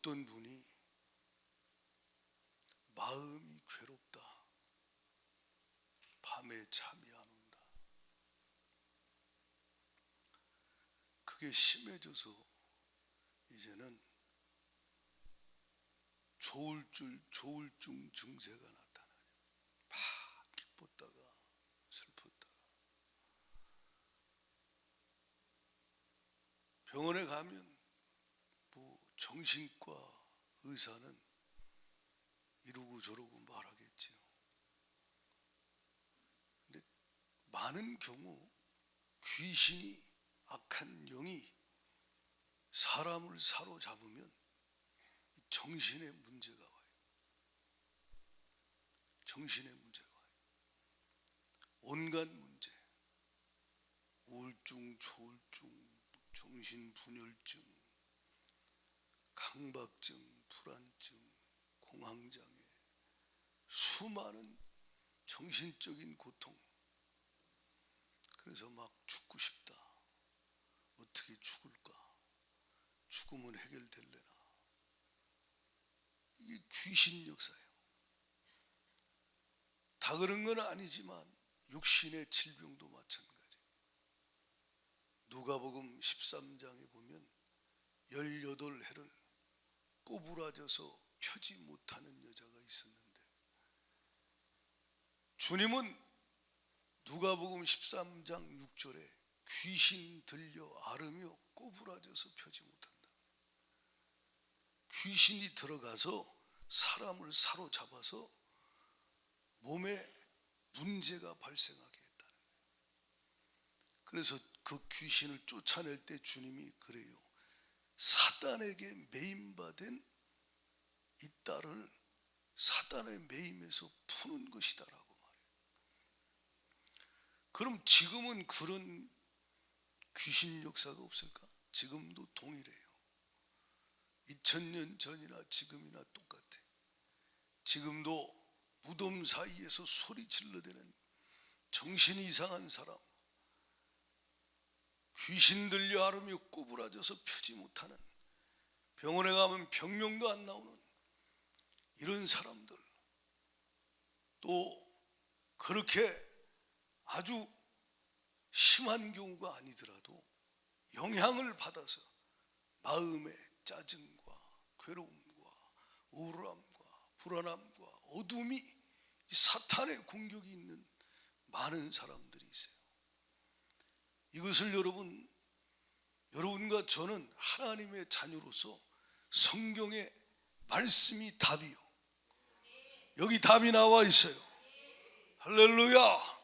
어떤 분이 마음이 괴롭다, 밤에 잠이 안 온다, 그게 심해져서 이제는 조울증 증세가 나타나요. 막 기뻤다가 슬펐다가. 병원에 가면 뭐 정신과 의사는 이러고 저러고 말하겠지요. 근데 많은 경우 귀신이, 악한 영이 사람을 사로잡으면 정신의 문제가 와요. 정신의 문제가 와요. 온갖 문제, 우울증, 조울증, 정신분열증, 강박증, 불안증, 공황장애, 수많은 정신적인 고통. 그래서 막 죽고 싶다. 어떻게 죽을까? 죽으면 해결될래나? 이게 귀신 역사예요. 다 그런 건 아니지만 육신의 질병도 마찬가지예요. 누가복음 13장에 보면 18해를 꼬부라져서 펴지 못하는 여자가 있었는데, 주님은 누가복음 13장 6절에 귀신 들려 앓으며 꼬부라져서 펴지 못한다. 귀신이 들어가서 사람을 사로잡아서 몸에 문제가 발생하게 했다는 거예요. 그래서 그 귀신을 쫓아낼 때 주님이 그래요. 사단에게 매임받은 이 딸을 사단의 매임에서 푸는 것이다라고 말해요. 그럼 지금은 그런 귀신 역사가 없을까? 지금도 동일해요. 2000년 전이나 지금이나 똑같아. 지금도 무덤 사이에서 소리 질러대는 정신이 이상한 사람, 귀신 들려 앓으며 꼬부라져서 펴지 못하는, 병원에 가면 병명도 안 나오는 이런 사람들, 또 그렇게 아주 심한 경우가 아니더라도 영향을 받아서 마음의 짜증과 괴로움과 우울함과 불안함과 어둠이 사탄의 공격이 있는 많은 사람들이 있어요. 이것을 여러분과 저는 하나님의 자녀로서 성경의 말씀이 답이요. 여기 답이 나와 있어요. 할렐루야.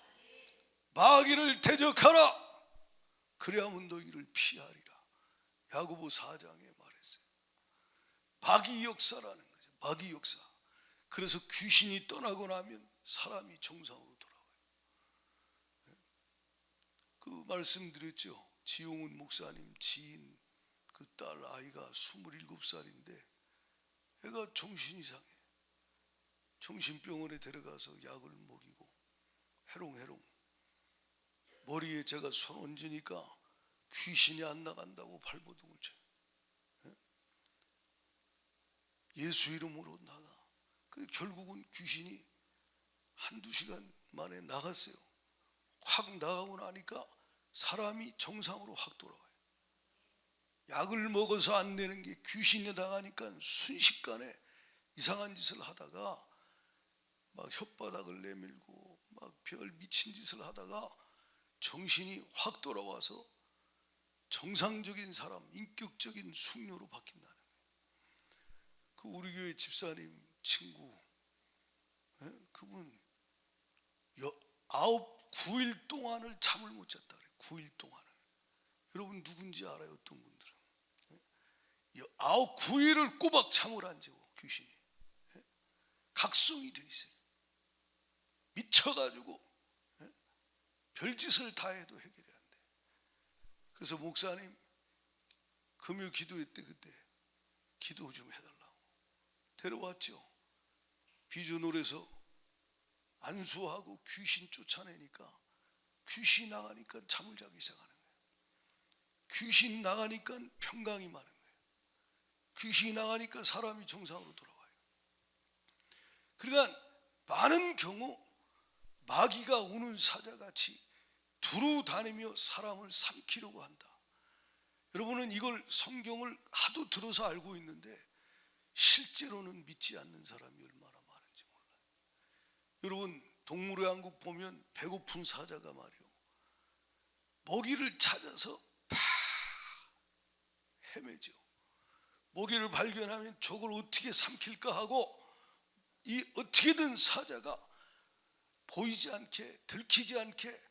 마귀를 대적하라. 그래야만 너희를 피하리라. 야고보 4장에 말했어요. 마귀 역사라는 거죠. 마귀 역사. 그래서 귀신이 떠나고 나면 사람이 정상으로 돌아와요. 그 말씀드렸죠. 지용훈 목사님 지인 그 딸 아이가 27살인데 애가 정신이 이상해. 정신병원에 데려가서 약을 먹이고 해롱해롱. 머리에 제가 손 얹으니까 귀신이 안 나간다고 발버둥을 쳐요. 예수 이름으로 나가. 결국은 귀신이 한두 시간 만에 나갔어요. 확 나가고 나니까 사람이 정상으로 확 돌아와요. 약을 먹어서 안 되는 게 귀신이 나가니까 순식간에 이상한 짓을 하다가 막 혓바닥을 내밀고 막 별 미친 짓을 하다가 정신이 확 돌아와서 정상적인 사람, 인격적인 숙녀로 바뀐다는 거예요. 그 우리 교회 집사님 친구, 그분 9일 동안을 잠을 못 잤다 그래요. 9일 동안을. 여러분 누군지 알아요? 어떤 분들은 9일을 꼬박 잠을 안 자고 귀신이 각성이 돼 있어요. 미쳐가지고 별짓을 다 해도 해결이 안 돼. 그래서 목사님 금요 기도회 때 그때 기도 좀 해달라고 데려왔죠. 비전홀에서 안수하고 귀신 쫓아내니까 귀신 나가니까 잠을 자기 시작하는 거예요. 귀신 나가니까 평강이 많은 거예요. 귀신이 나가니까 사람이 정상으로 돌아와요. 그러니까 많은 경우 마귀가 우는 사자같이 두루 다니며 사람을 삼키려고 한다. 여러분은 이걸 성경을 하도 들어서 알고 있는데 실제로는 믿지 않는 사람이 얼마나 많은지 몰라요. 여러분 동물의 왕국 보면 배고픈 사자가 말이요, 먹이를 찾아서 다 헤매죠. 먹이를 발견하면 저걸 어떻게 삼킬까 하고 이 어떻게든 사자가 보이지 않게 들키지 않게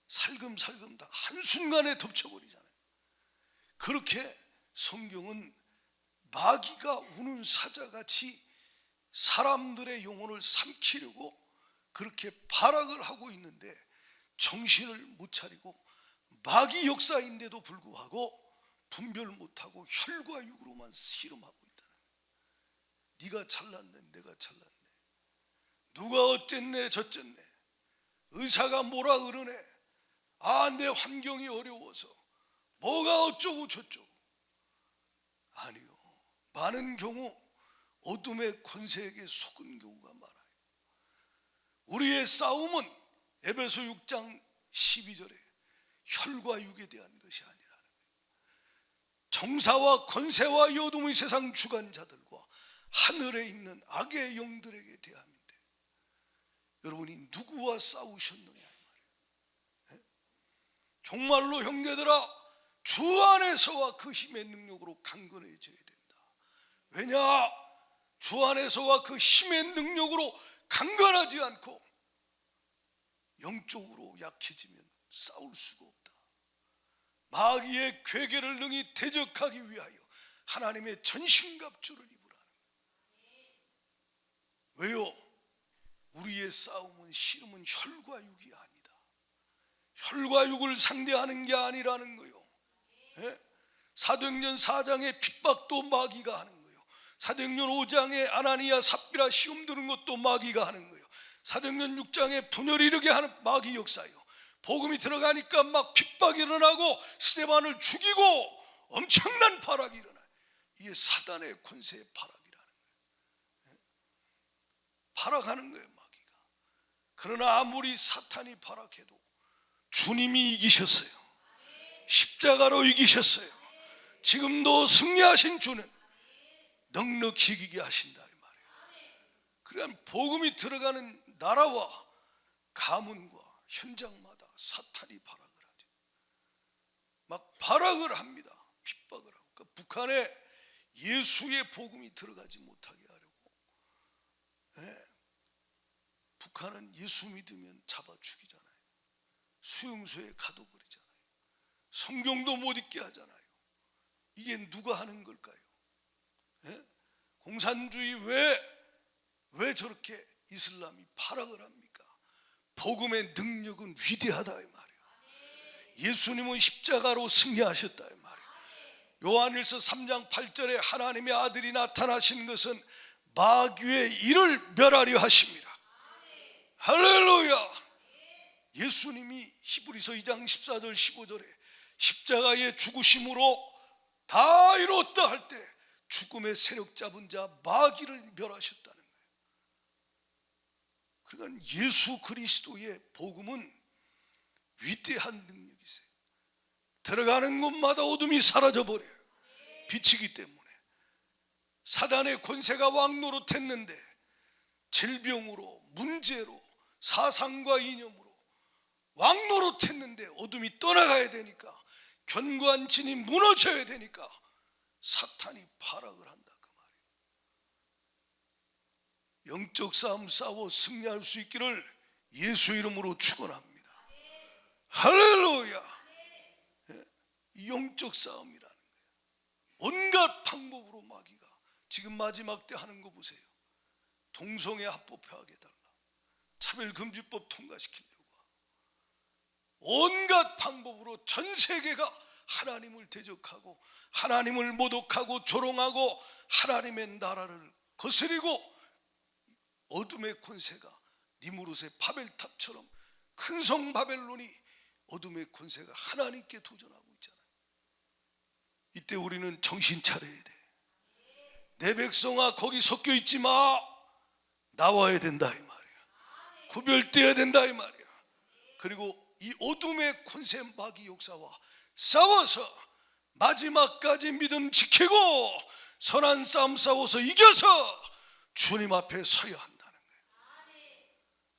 살금살금 다 한순간에 덮쳐버리잖아요. 그렇게 성경은 마귀가 우는 사자같이 사람들의 영혼을 삼키려고 그렇게 발악을 하고 있는데 정신을 못 차리고 마귀 역사인데도 불구하고 분별 못하고 혈과 육으로만 씨름하고 있다는 거예요. 네가 잘났네, 내가 잘났네, 누가 어쨌네 저쨌네, 의사가 뭐라 그러네, 내 환경이 어려워서 뭐가 어쩌고 저쩌고. 아니요, 많은 경우 어둠의 권세에게 속은 경우가 많아요. 우리의 싸움은 에베소 6장 12절에 혈과 육에 대한 것이 아니라는 거예요. 정사와 권세와 이 어둠의 세상 주관자들과 하늘에 있는 악의 영들에게 대함인데 여러분이 누구와 싸우셨느냐 이 말이에요. 정말로 형제들아, 주 안에서와 그 힘의 능력으로 강건해져야 된다. 왜냐? 주 안에서와 그 힘의 능력으로 강건하지 않고 영적으로 약해지면 싸울 수가 없다. 마귀의 괴계를 능히 대적하기 위하여 하나님의 전신갑주를 입으라는 거예요. 왜요? 우리의 싸움은 씨름은 혈과 육이 아니다. 혈과 육을 상대하는 게 아니라는 거예요. 사도행전 4장의 핍박도 마귀가 하는 거예요. 사도행전 5장에 아나니아 삽비라 시험 드는 것도 마귀가 하는 거예요. 사도행전 6장에 분열 이르게 하는 마귀 역사예요. 복음이 들어가니까 막 핍박이 일어나고 스데반을 죽이고 엄청난 발악이 일어나요. 이게 사단의 권세의 발악이라는 거예요. 발악하는 거예요, 마귀가. 그러나 아무리 사탄이 발악해도 주님이 이기셨어요. 십자가로 이기셨어요. 지금도 승리하신 주는 넉넉히 이기게 하신다 이 말이에요. 그러면 복음이 들어가는 나라와 가문과 현장마다 사탄이 발악을 하죠. 막 발악을 합니다. 핍박을 하고. 그러니까 북한에 예수의 복음이 들어가지 못하게 하려고 북한은 예수 믿으면 잡아 죽이잖아요. 수용소에 가둬버리잖아요. 성경도 못 읽게 하잖아요. 이게 누가 하는 걸까요? 공산주의 왜 저렇게 이슬람이 발악을 합니까? 복음의 능력은 위대하다 이 말이에요. 예수님은 십자가로 승리하셨다 이 말이에요. 요한일서 3장 8절에 하나님의 아들이 나타나신 것은 마귀의 일을 멸하려 하심이라. 할렐루야. 예수님이 히브리서 2장 14절 15절에 십자가의 죽으심으로 다 이뤘다 할 때 죽음의 세력 잡은 자 마귀를 멸하셨다는 거예요. 그러니까 예수 그리스도의 복음은 위대한 능력이세요. 들어가는 곳마다 어둠이 사라져버려요. 빛이기 때문에. 사단의 권세가 왕노릇했는데 질병으로 문제로 사상과 이념으로 왕노릇했는데 어둠이 떠나가야 되니까, 견고한 진이 무너져야 되니까 사탄이 발악을 한다 그 말이에요. 영적 싸움 싸워 승리할 수 있기를 예수 이름으로 축원합니다. 할렐루야. 이 영적 싸움이라는 거예요. 온갖 방법으로 마귀가 지금 마지막 때 하는 거 보세요. 동성애 합법화하게 해달라, 차별금지법 통과시키려고 하고 온갖 방법으로 전 세계가 하나님을 대적하고 하나님을 모독하고 조롱하고 하나님의 나라를 거스리고 어둠의 권세가 니무롯의 바벨탑처럼 큰 성 바벨론이 어둠의 권세가 하나님께 도전하고 있잖아요. 이때 우리는 정신 차려야 돼. 내 백성아 거기 섞여 있지 마. 나와야 된다 이 말이야. 구별되어야 된다 이 말이야. 그리고 이 어둠의 권세 마귀 역사와 싸워서 마지막까지 믿음 지키고 선한 싸움 싸워서 이겨서 주님 앞에 서야 한다는 거예요.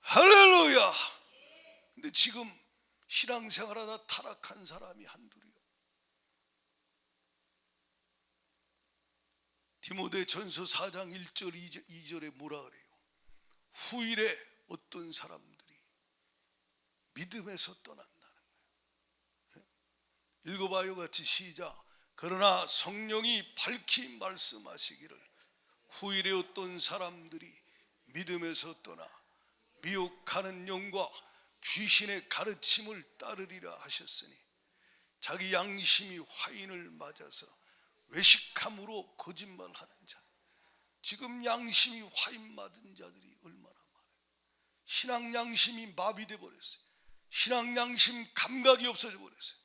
할렐루야. 근데 지금 신앙생활하다 타락한 사람이 한둘이요. 디모데전서 4장 1절 2절에 뭐라 그래요? 후일에 어떤 사람들이 믿음에서 떠난다는 거예요. 읽어봐요 같이 시작. 그러나 성령이 밝히 말씀하시기를 후일에 어떤 사람들이 믿음에서 떠나 미혹하는 영과 귀신의 가르침을 따르리라 하셨으니 자기 양심이 화인을 맞아서 외식함으로 거짓말하는 자. 지금 양심이 화인 맞은 자들이 얼마나 많아요. 신앙 양심이 마비돼 버렸어요. 신앙 양심 감각이 없어져 버렸어요.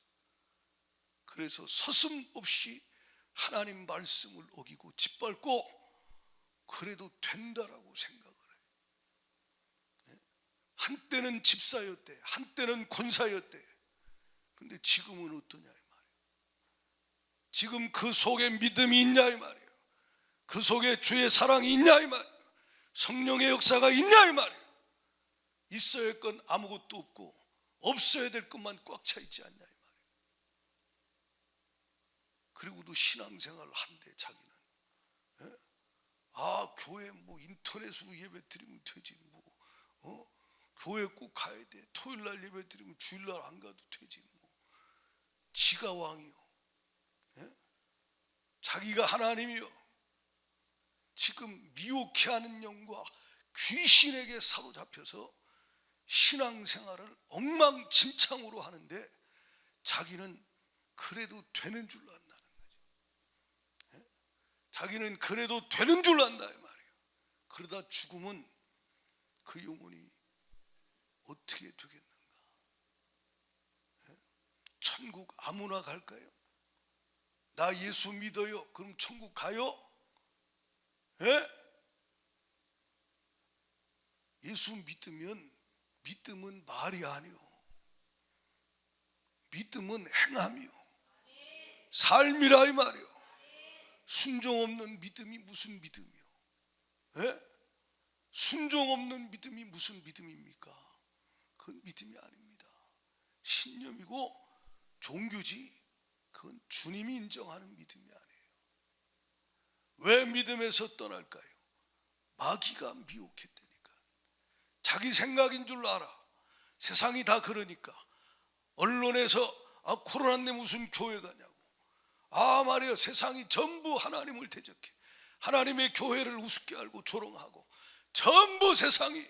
그래서 서슴없이 하나님 말씀을 어기고 짓밟고 그래도 된다라고 생각을 해요. 한때는 집사였대, 한때는 권사였대. 근데 지금은 어떠냐 이 말이에요. 지금 그 속에 믿음이 있냐 이 말이에요. 그 속에 주의 사랑이 있냐 이 말이에요. 성령의 역사가 있냐 이 말이에요. 있어야 할 건 아무것도 없고 없어야 될 것만 꽉 차 있지 않냐 이 말이에요. 그리고도 신앙생활을 한대 자기는 교회 뭐 인터넷으로 예배 드리면 되지 뭐 교회 꼭 가야 돼. 토요일날 예배 드리면 주일날 안 가도 되지 뭐. 지가 왕이요. 자기가 하나님이요. 지금 미혹해 하는 영과 귀신에게 사로잡혀서 신앙생활을 엉망진창으로 하는데 자기는 그래도 되는 줄 안다는 거죠. 자기는 그래도 되는 줄 안다 이 말이에요. 그러다 죽으면 그 영혼이 어떻게 되겠는가? 천국 아무나 갈까요? 나 예수 믿어요. 그럼 천국 가요? 예수 믿음은 말이 아니요. 믿음은 행함이요. 삶이라 이 말이요. 순종 없는 믿음이 무슨 믿음이요? 순종 없는 믿음이 무슨 믿음입니까? 그건 믿음이 아닙니다. 신념이고 종교지. 그건 주님이 인정하는 믿음이 아니에요. 왜 믿음에서 떠날까요? 마귀가 미혹했다니까. 자기 생각인 줄 알아. 세상이 다 그러니까. 언론에서 코로나인데 무슨 교회 가냐고. 말이야, 세상이 전부 하나님을 대적해. 하나님의 교회를 우습게 알고 조롱하고 전부 세상이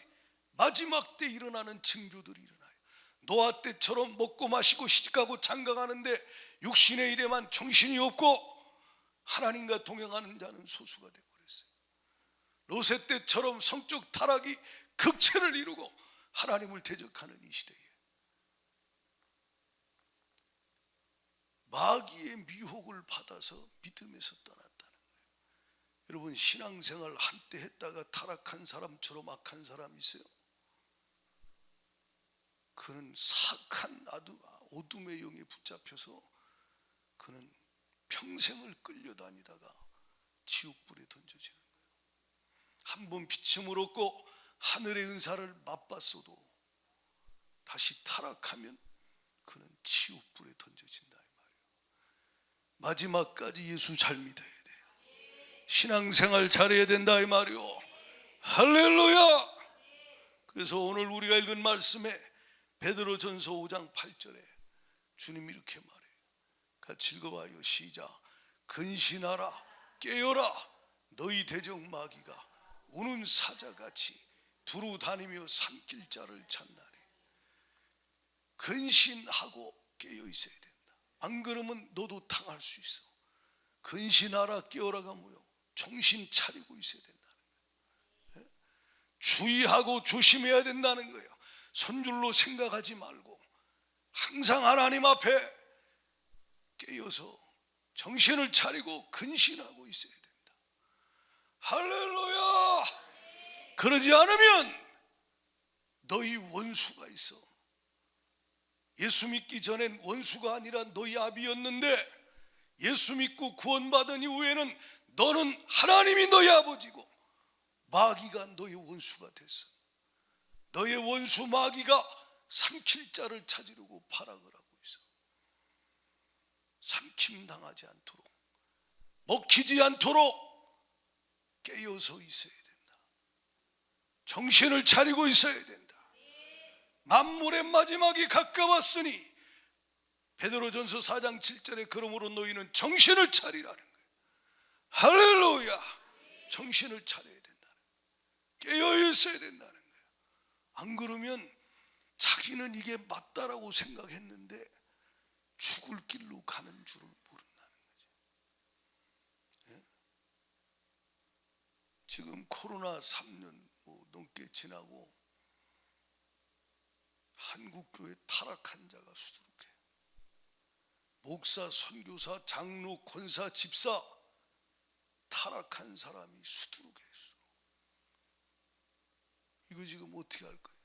마지막 때 일어나는 징조들이 일어나요. 노아 때처럼 먹고 마시고 시집가고 장가가는데 육신의 일에만 정신이 없고 하나님과 동행하는 자는 소수가 되어버렸어요. 로세 때처럼 성적 타락이 극체를 이루고 하나님을 대적하는 이 시대에 마귀의 미혹을 받아서 믿음에서 떠났다는 거예요. 여러분, 신앙생활 한때 했다가 타락한 사람처럼 악한 사람 있어요? 그는 사악한 어둠의 영에 붙잡혀서 그는 평생을 끌려다니다가 지옥불에 던져지는 거예요. 한번 비침을 얻고 하늘의 은사를 맛봤어도 다시 타락하면 그는 지옥불에 던져진다 이 말이에요. 마지막까지 예수 잘 믿어야 돼요. 신앙생활 잘해야 된다 이 말이에요. 할렐루야. 그래서 오늘 우리가 읽은 말씀에 베드로전서 5장 8절에 주님이 이렇게 말해요. 같이 읽어봐요. 시작. 근신하라, 깨어라. 너희 대적 마귀가 우는 사자같이 두루 다니며 삼킬 자를 찾나니. 근신하고 깨어 있어야 된다. 안 그러면 너도 당할 수 있어. 근신하라, 깨어라가 뭐요? 정신 차리고 있어야 된다는 거예요. 주의하고 조심해야 된다는 거예요. 선줄로 생각하지 말고 항상 하나님 앞에 깨어서 정신을 차리고 근신하고 있어야 된다. 할렐루야. 그러지 않으면 너희 원수가 있어. 예수 믿기 전엔 원수가 아니라 너희 아비였는데 예수 믿고 구원받은 이후에는 너는 하나님이 너희 아버지고 마귀가 너희 원수가 됐어. 너의 원수 마귀가 삼킬 자를 찾으려고 발악을 하고 있어. 삼킴당하지 않도록, 먹히지 않도록 깨어서 있어야 된다. 정신을 차리고 있어야 된다. 만물의 마지막이 가까웠으니 베드로전서 4장 7절에 그러므로 너희는 정신을 차리라는 거예요. 할렐루야. 정신을 차려야 된다는 거예요. 깨어 있어야 된다는 거예요. 안 그러면 자기는 이게 맞다라고 생각했는데 죽을 길로 가는 줄을 모른다는 거죠. 예? 지금 코로나 3년 넘게 지나고 한국교회 타락한 자가 수두룩해. 목사, 선교사, 장로, 권사, 집사 타락한 사람이 수두룩해. 이거 지금 어떻게 할 거예요?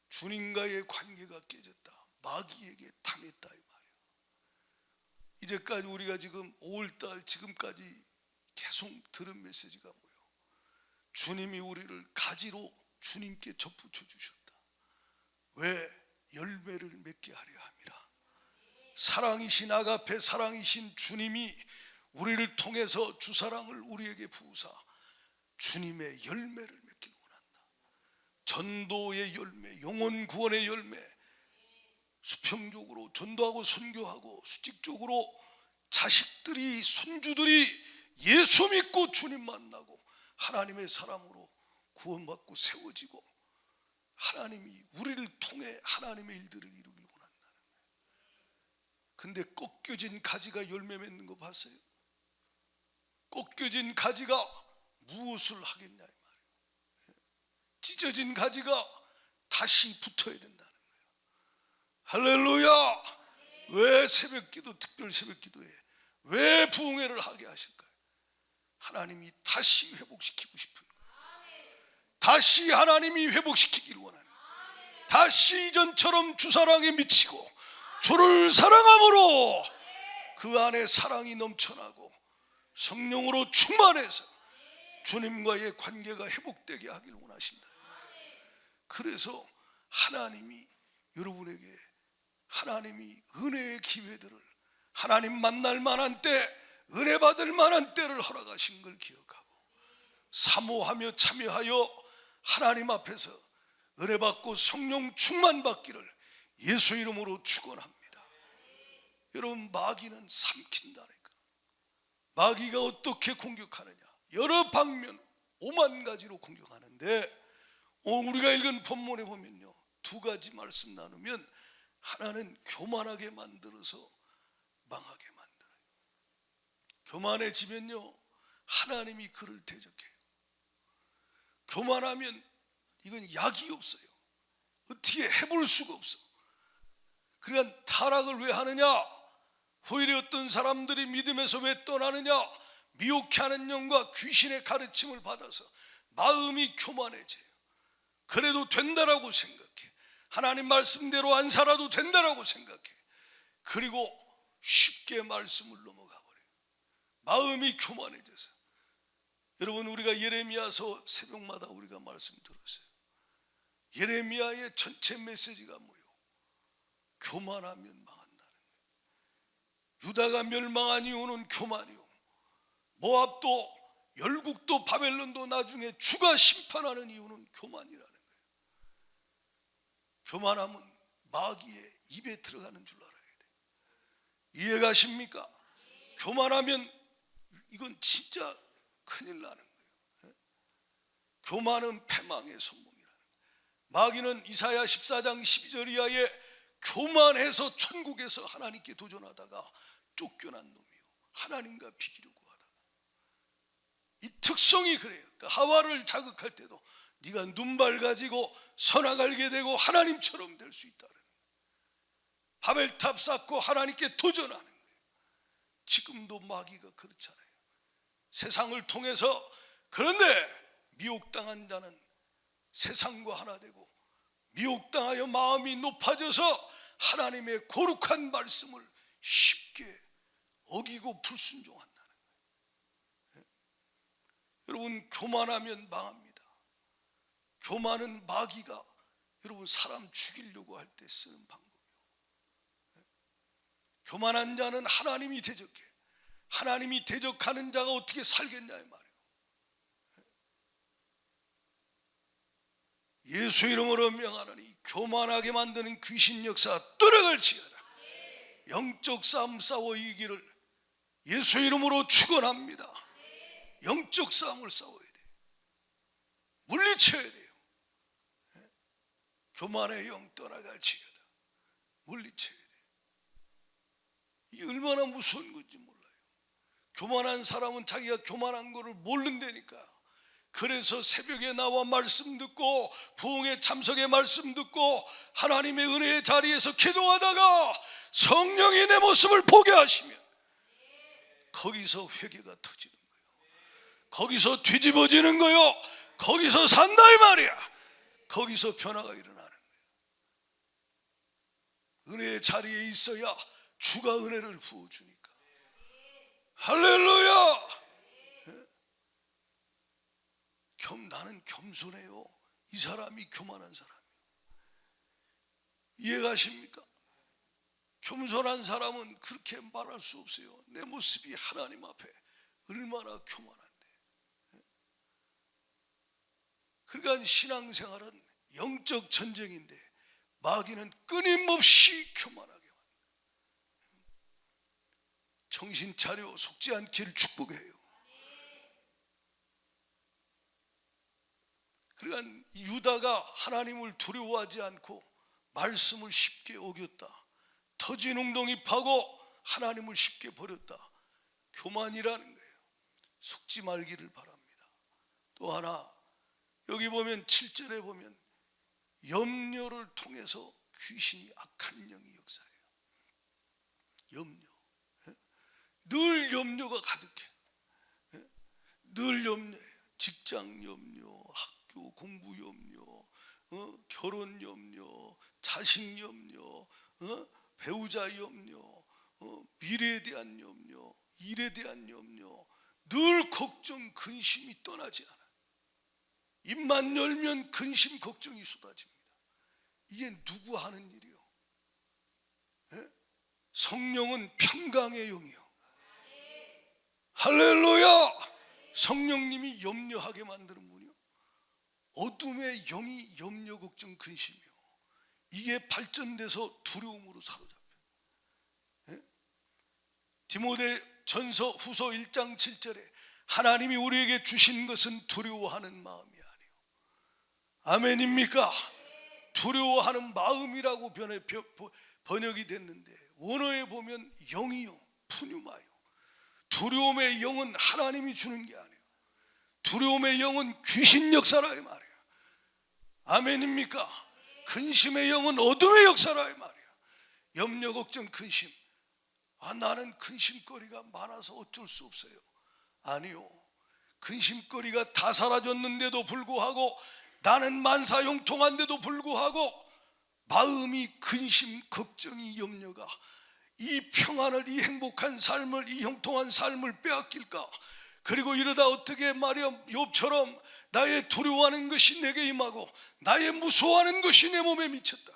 주님과의 관계가 깨졌다. 마귀에게 당했다 이 말이야. 이제까지 우리가 지금 5월달 지금까지 계속 들은 메시지가 뭐예요? 주님이 우리를 가지로 주님께 접붙여 주셨다. 왜? 열매를 맺게 하려 함이라. 사랑이신 아가페, 사랑이신 주님이 우리를 통해서 주사랑을 우리에게 부으사 주님의 열매를 맺기를 원한다. 전도의 열매, 영혼 구원의 열매, 수평적으로 전도하고 선교하고 수직적으로 자식들이, 손주들이 예수 믿고 주님 만나고 하나님의 사람으로 구원받고 세워지고 하나님이 우리를 통해 하나님의 일들을 이루기를 원한다는 거예요. 근데 꺾여진 가지가 열매 맺는 거 봤어요? 꺾여진 가지가 무엇을 하겠냐 이 말이에요. 찢어진 가지가 다시 붙어야 된다는 거예요. 할렐루야. 왜 새벽기도, 특별 새벽기도에 왜 부흥회를 하게 하실까요? 하나님이 다시 회복시키고 싶은 거예요. 다시 하나님이 회복시키기를 원하는 거예요. 다시 이전처럼 주사랑에 미치고 주를 사랑함으로 그 안에 사랑이 넘쳐나고 성령으로 충만해서 주님과의 관계가 회복되게 하길 원하신다. 그래서 하나님이 여러분에게 하나님이 은혜의 기회들을 하나님 만날 만한 때, 은혜 받을 만한 때를 허락하신 걸 기억하고 사모하며 참여하여 하나님 앞에서 은혜 받고 성령 충만 받기를 예수 이름으로 축원합니다. 여러분, 마귀는 삼킨다니까. 마귀가 어떻게 공격하느냐? 여러 방면 5만 가지로 공격하는데 우리가 읽은 본문에 보면요, 두 가지 말씀 나누면 하나는 교만하게 만들어서 망하게 만들어요. 교만해지면요 하나님이 그를 대적해요. 교만하면 이건 약이 없어요. 어떻게 해볼 수가 없어. 그러니까 타락을 왜 하느냐? 오히려 어떤 사람들이 믿음에서 왜 떠나느냐? 미혹해하는 영과 귀신의 가르침을 받아서 마음이 교만해져요. 그래도 된다라고 생각해. 하나님 말씀대로 안 살아도 된다라고 생각해. 그리고 쉽게 말씀을 넘어가 버려요. 마음이 교만해져서. 여러분, 우리가 예레미야서 새벽마다 우리가 말씀 들었어요. 예레미야의 전체 메시지가 뭐예요? 교만하면 망한다는 거예요. 유다가 멸망한 이유는 교만이요, 모압도 열국도 바벨론도 나중에 주가 심판하는 이유는 교만이라는 거예요. 교만하면 마귀의 입에 들어가는 줄 알아야 돼요. 이해가십니까? 교만하면 이건 진짜 큰일 나는 거예요. 교만은 패망의 선봉이라는 거예요. 마귀는 이사야 14장 12절 이하에 교만해서 천국에서 하나님께 도전하다가 쫓겨난 놈이요, 하나님과 비기려고 하다가. 이 특성이 그래요. 그러니까 하와를 자극할 때도 네가 눈발 가지고 선악 알게 되고 하나님처럼 될 수 있다는 거예요. 바벨탑 쌓고 하나님께 도전하는 거예요. 지금도 마귀가 그렇잖아요. 세상을 통해서. 그런데 미혹당한 자는 세상과 하나 되고, 미혹당하여 마음이 높아져서 하나님의 거룩한 말씀을 쉽게 어기고 불순종한다는 거예요. 여러분, 교만하면 망합니다. 교만은 마귀가 여러분 사람 죽이려고 할 때 쓰는 방법이에요. 교만한 자는 하나님이 대적해. 하나님이 대적하는 자가 어떻게 살겠냐 이 말이에요. 예수 이름으로 명하노니 교만하게 만드는 귀신 역사 떠나갈지어다. 영적 싸움 싸워 이기기를 예수 이름으로 축원합니다. 영적 싸움을 싸워야 돼요. 물리쳐야 돼요. 교만의 영 떠나갈지어다. 물리쳐야 돼요. 이게 얼마나 무서운 건지 몰라요. 교만한 사람은 자기가 교만한 거를 모른다니까. 그래서 새벽에 나와 말씀 듣고 부흥의 참석의 말씀 듣고 하나님의 은혜의 자리에서 기도하다가 성령이 내 모습을 보게 하시면 거기서 회개가 터지는 거예요. 거기서 뒤집어지는 거예요. 거기서 산다 이 말이야. 거기서 변화가 일어나는 거예요. 은혜의 자리에 있어야 주가 은혜를 부어주니까. 할렐루야. 나는 겸손해요. 이 사람이 교만한 사람이에요. 이해가십니까? 겸손한 사람은 그렇게 말할 수 없어요. 내 모습이 하나님 앞에 얼마나 교만한데. 그러니까 신앙생활은 영적 전쟁인데 마귀는 끊임없이 교만하게 만들어요. 정신 차려 속지 않기를 축복해요. 그러니까 유다가 하나님을 두려워하지 않고 말씀을 쉽게 어겼다. 터진 웅덩이 파고 하나님을 쉽게 버렸다. 교만이라는 거예요. 속지 말기를 바랍니다. 또 하나 여기 보면 7절에 보면 염려를 통해서 귀신이 악한 영이 역사해요. 염려. 늘 염려가 가득해. 늘 염려해요. 직장 염려, 학교 공부 염려, 결혼 염려, 자식 염려, 배우자 염려, 미래에 대한 염려, 일에 대한 염려, 늘 걱정, 근심이 떠나지 않아요. 입만 열면 근심, 걱정이 쏟아집니다. 이게 누구 하는 일이요? 성령은 평강의 영이요. 할렐루야. 성령님이 염려하게 만드는 분이요. 어둠의 영이 염려, 걱정, 근심이요. 이게 발전돼서 두려움으로 사로잡혀요. 디모데 전서 후서 1장 7절에 하나님이 우리에게 주신 것은 두려워하는 마음이 아니요. 아멘입니까? 두려워하는 마음이라고 번역이 됐는데 원어에 보면 영이요, 푸뉴마요. 두려움의 영은 하나님이 주는 게 아니에요. 두려움의 영은 귀신 역사라 이 말이에요. 아멘입니까? 근심의 영은 어둠의 역사라 이 말이에요. 염려, 걱정, 근심. 나는 근심거리가 많아서 어쩔 수 없어요. 아니요. 근심거리가 다 사라졌는데도 불구하고 나는 만사형통한데도 불구하고 마음이 근심, 걱정이, 염려가 이 평안을, 이 행복한 삶을, 이 형통한 삶을 빼앗길까? 그리고 이러다 어떻게 말이야 욥처럼 나의 두려워하는 것이 내게 임하고 나의 무서워하는 것이 내 몸에 미쳤다.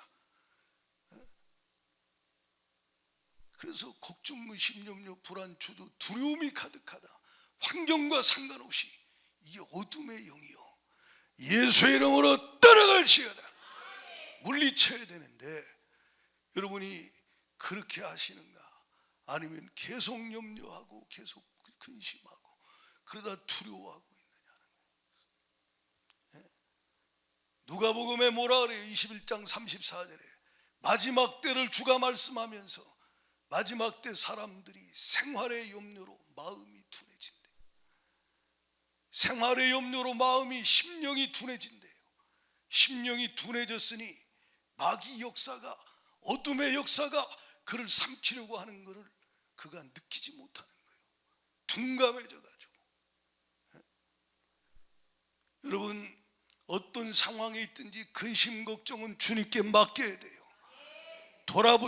그래서 걱정, 의심, 염려, 불안, 주저, 두려움이 가득하다. 환경과 상관없이 이 어둠의 영이요 예수의 이름으로 떠나갈지어다. 물리쳐야 되는데 여러분이 그렇게 하시는가? 아니면 계속 염려하고 계속 근심하고 그러다 두려워하고 있느냐는 거예요. 누가복음에 뭐라 그래요? 21장 34절에 마지막 때를 주가 말씀하면서 마지막 때 사람들이 생활의 염려로 마음이 둔해진대. 생활의 염려로 마음이, 심령이 둔해진대요. 심령이 둔해졌으니 마귀 역사가, 어둠의 역사가 그를 삼키려고 하는 것을 그가 느끼지 못하는 거예요. 둔감해져 가지고 어떤 상황에 있든지 근심 걱정은 주님께 맡겨야 돼요.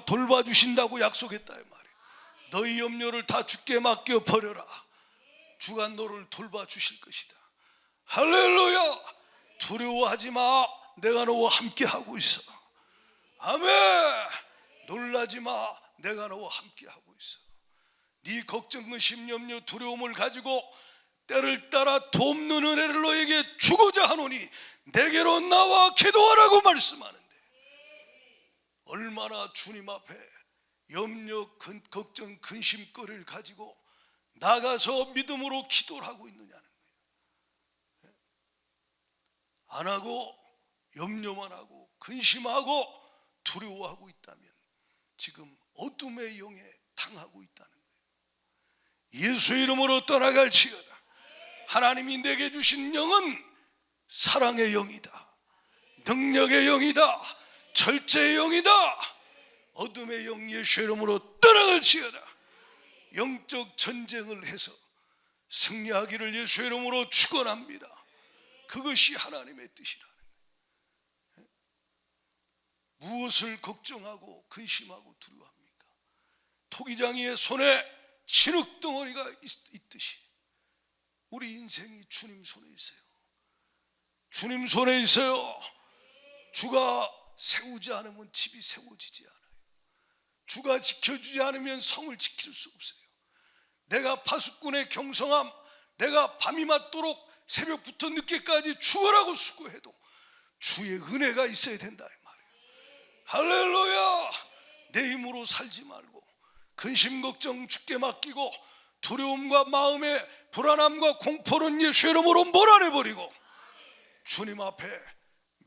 돌봐주신다고 약속했다 이 말이에요. 너희 염려를 다 주께 맡겨 버려라. 주가 너를 돌봐주실 것이다. 할렐루야. 두려워하지 마. 내가 너와 함께 하고 있어. 아멘. 놀라지 마. 내가 너와 함께 하고 있어. 네 걱정, 근심, 염려, 두려움을 가지고 때를 따라 돕는 은혜를 너에게 주고자 하노니 내게로 나와 기도하라고 말씀하는데, 얼마나 주님 앞에 염려, 걱정, 근심거리를 가지고 나가서 믿음으로 기도를 하고 있느냐는 거예요. 안 하고 염려만 하고 근심하고 두려워하고 있다면 지금 어둠의 영에 당하고 있다는 거예요. 예수 이름으로 떠나갈지어다. 하나님이 내게 주신 영은 사랑의 영이다, 능력의 영이다, 절제의 영이다. 어둠의 영 예수 이름으로 떠나갈지어다. 영적 전쟁을 해서 승리하기를 예수 이름으로 축원합니다. 그것이 하나님의 뜻이라는 거예요. 무엇을 걱정하고 근심하고 두려워합니까? 토기장이의 손에 진흙덩어리가 있듯이 우리 인생이 주님 손에 있어요. 주님 손에 있어요. 주가 세우지 않으면 집이 세워지지 않아요. 주가 지켜주지 않으면 성을 지킬 수 없어요. 내가 파수꾼의 경성함, 내가 밤이 맞도록 새벽부터 늦게까지 죽으라고 수고해도 주의 은혜가 있어야 된다 이 말이에요. 할렐루야. 내 힘으로 살지 말고 근심 걱정 주께 맡기고 두려움과 마음의 불안함과 공포는 예수 이름으로 몰아내버리고 주님 앞에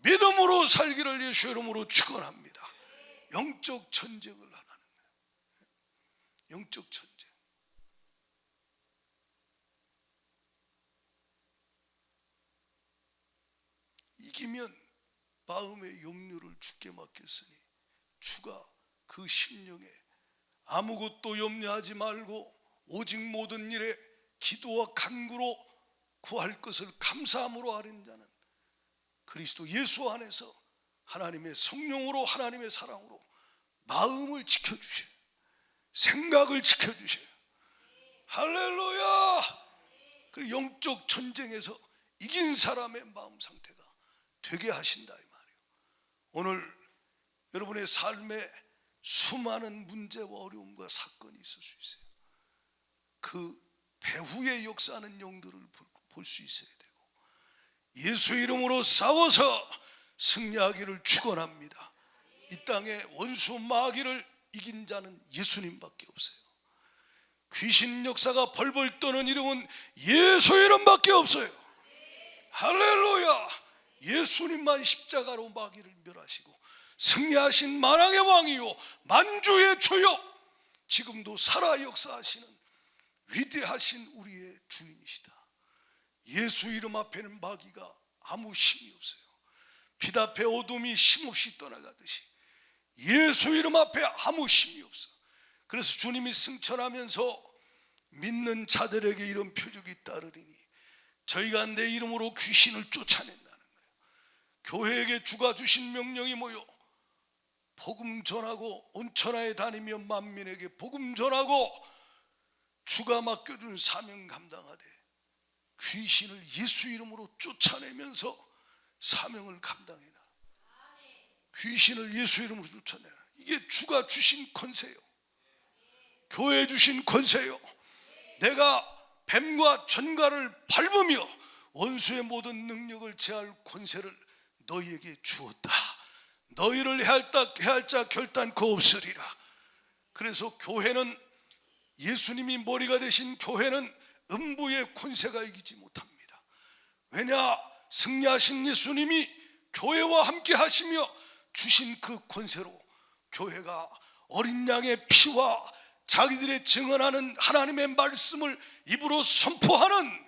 믿음으로 살기를 예수 이름으로 축원합니다. 영적 전쟁을 하라는 거예요. 영적 전쟁. 이기면 마음의 염려를 주께 맡겼으니 주가 그 심령에 아무것도 염려하지 말고 오직 모든 일에 기도와 간구로 구할 것을 감사함으로 아뢰는 자는 그리스도 예수 안에서 하나님의 성령으로 하나님의 사랑으로 마음을 지켜주셔요. 생각을 지켜주셔요. 할렐루야. 그 영적 전쟁에서 이긴 사람의 마음 상태가 되게 하신다 이 말이에요. 오늘 여러분의 삶에 수많은 문제와 어려움과 사건이 있을 수 있어요. 그 배후의 역사하는 영들을 볼 수 있어야 되고 예수 이름으로 싸워서 승리하기를 축원합니다. 이 땅에 원수 마귀를 이긴 자는 예수님밖에 없어요. 귀신 역사가 벌벌 떠는 이름은 예수 이름밖에 없어요. 할렐루야. 예수님만 십자가로 마귀를 멸하시고 승리하신 만왕의 왕이요 만주의 주요 지금도 살아 역사하시는 위대하신 우리의 주인이시다. 예수 이름 앞에는 마귀가 아무 힘이 없어요. 빛 앞에 어둠이 힘없이 떠나가듯이 예수 이름 앞에 아무 힘이 없어. 그래서 주님이 승천하면서 믿는 자들에게 이런 표적이 따르리니 저희가 내 이름으로 귀신을 쫓아낸다는 거예요. 교회에게 주가 주신 명령이 뭐요? 복음 전하고 온 천하에 다니며 만민에게 복음 전하고 주가 맡겨준 사명 감당하되 귀신을 예수 이름으로 쫓아내면서 사명을 감당해라. 귀신을 예수 이름으로 쫓아내라. 이게 주가 주신 권세요. 교회에 주신 권세요. 내가 뱀과 전갈을 밟으며 원수의 모든 능력을 제할 권세를 너희에게 주었다. 너희를 해할 자 결단코 없으리라. 그래서 교회는 예수님이 머리가 되신 교회는 음부의 권세가 이기지 못합니다. 왜냐? 승리하신 예수님이 교회와 함께 하시며 주신 그 권세로 교회가 어린 양의 피와 자기들의 증언하는 하나님의 말씀을 입으로 선포하는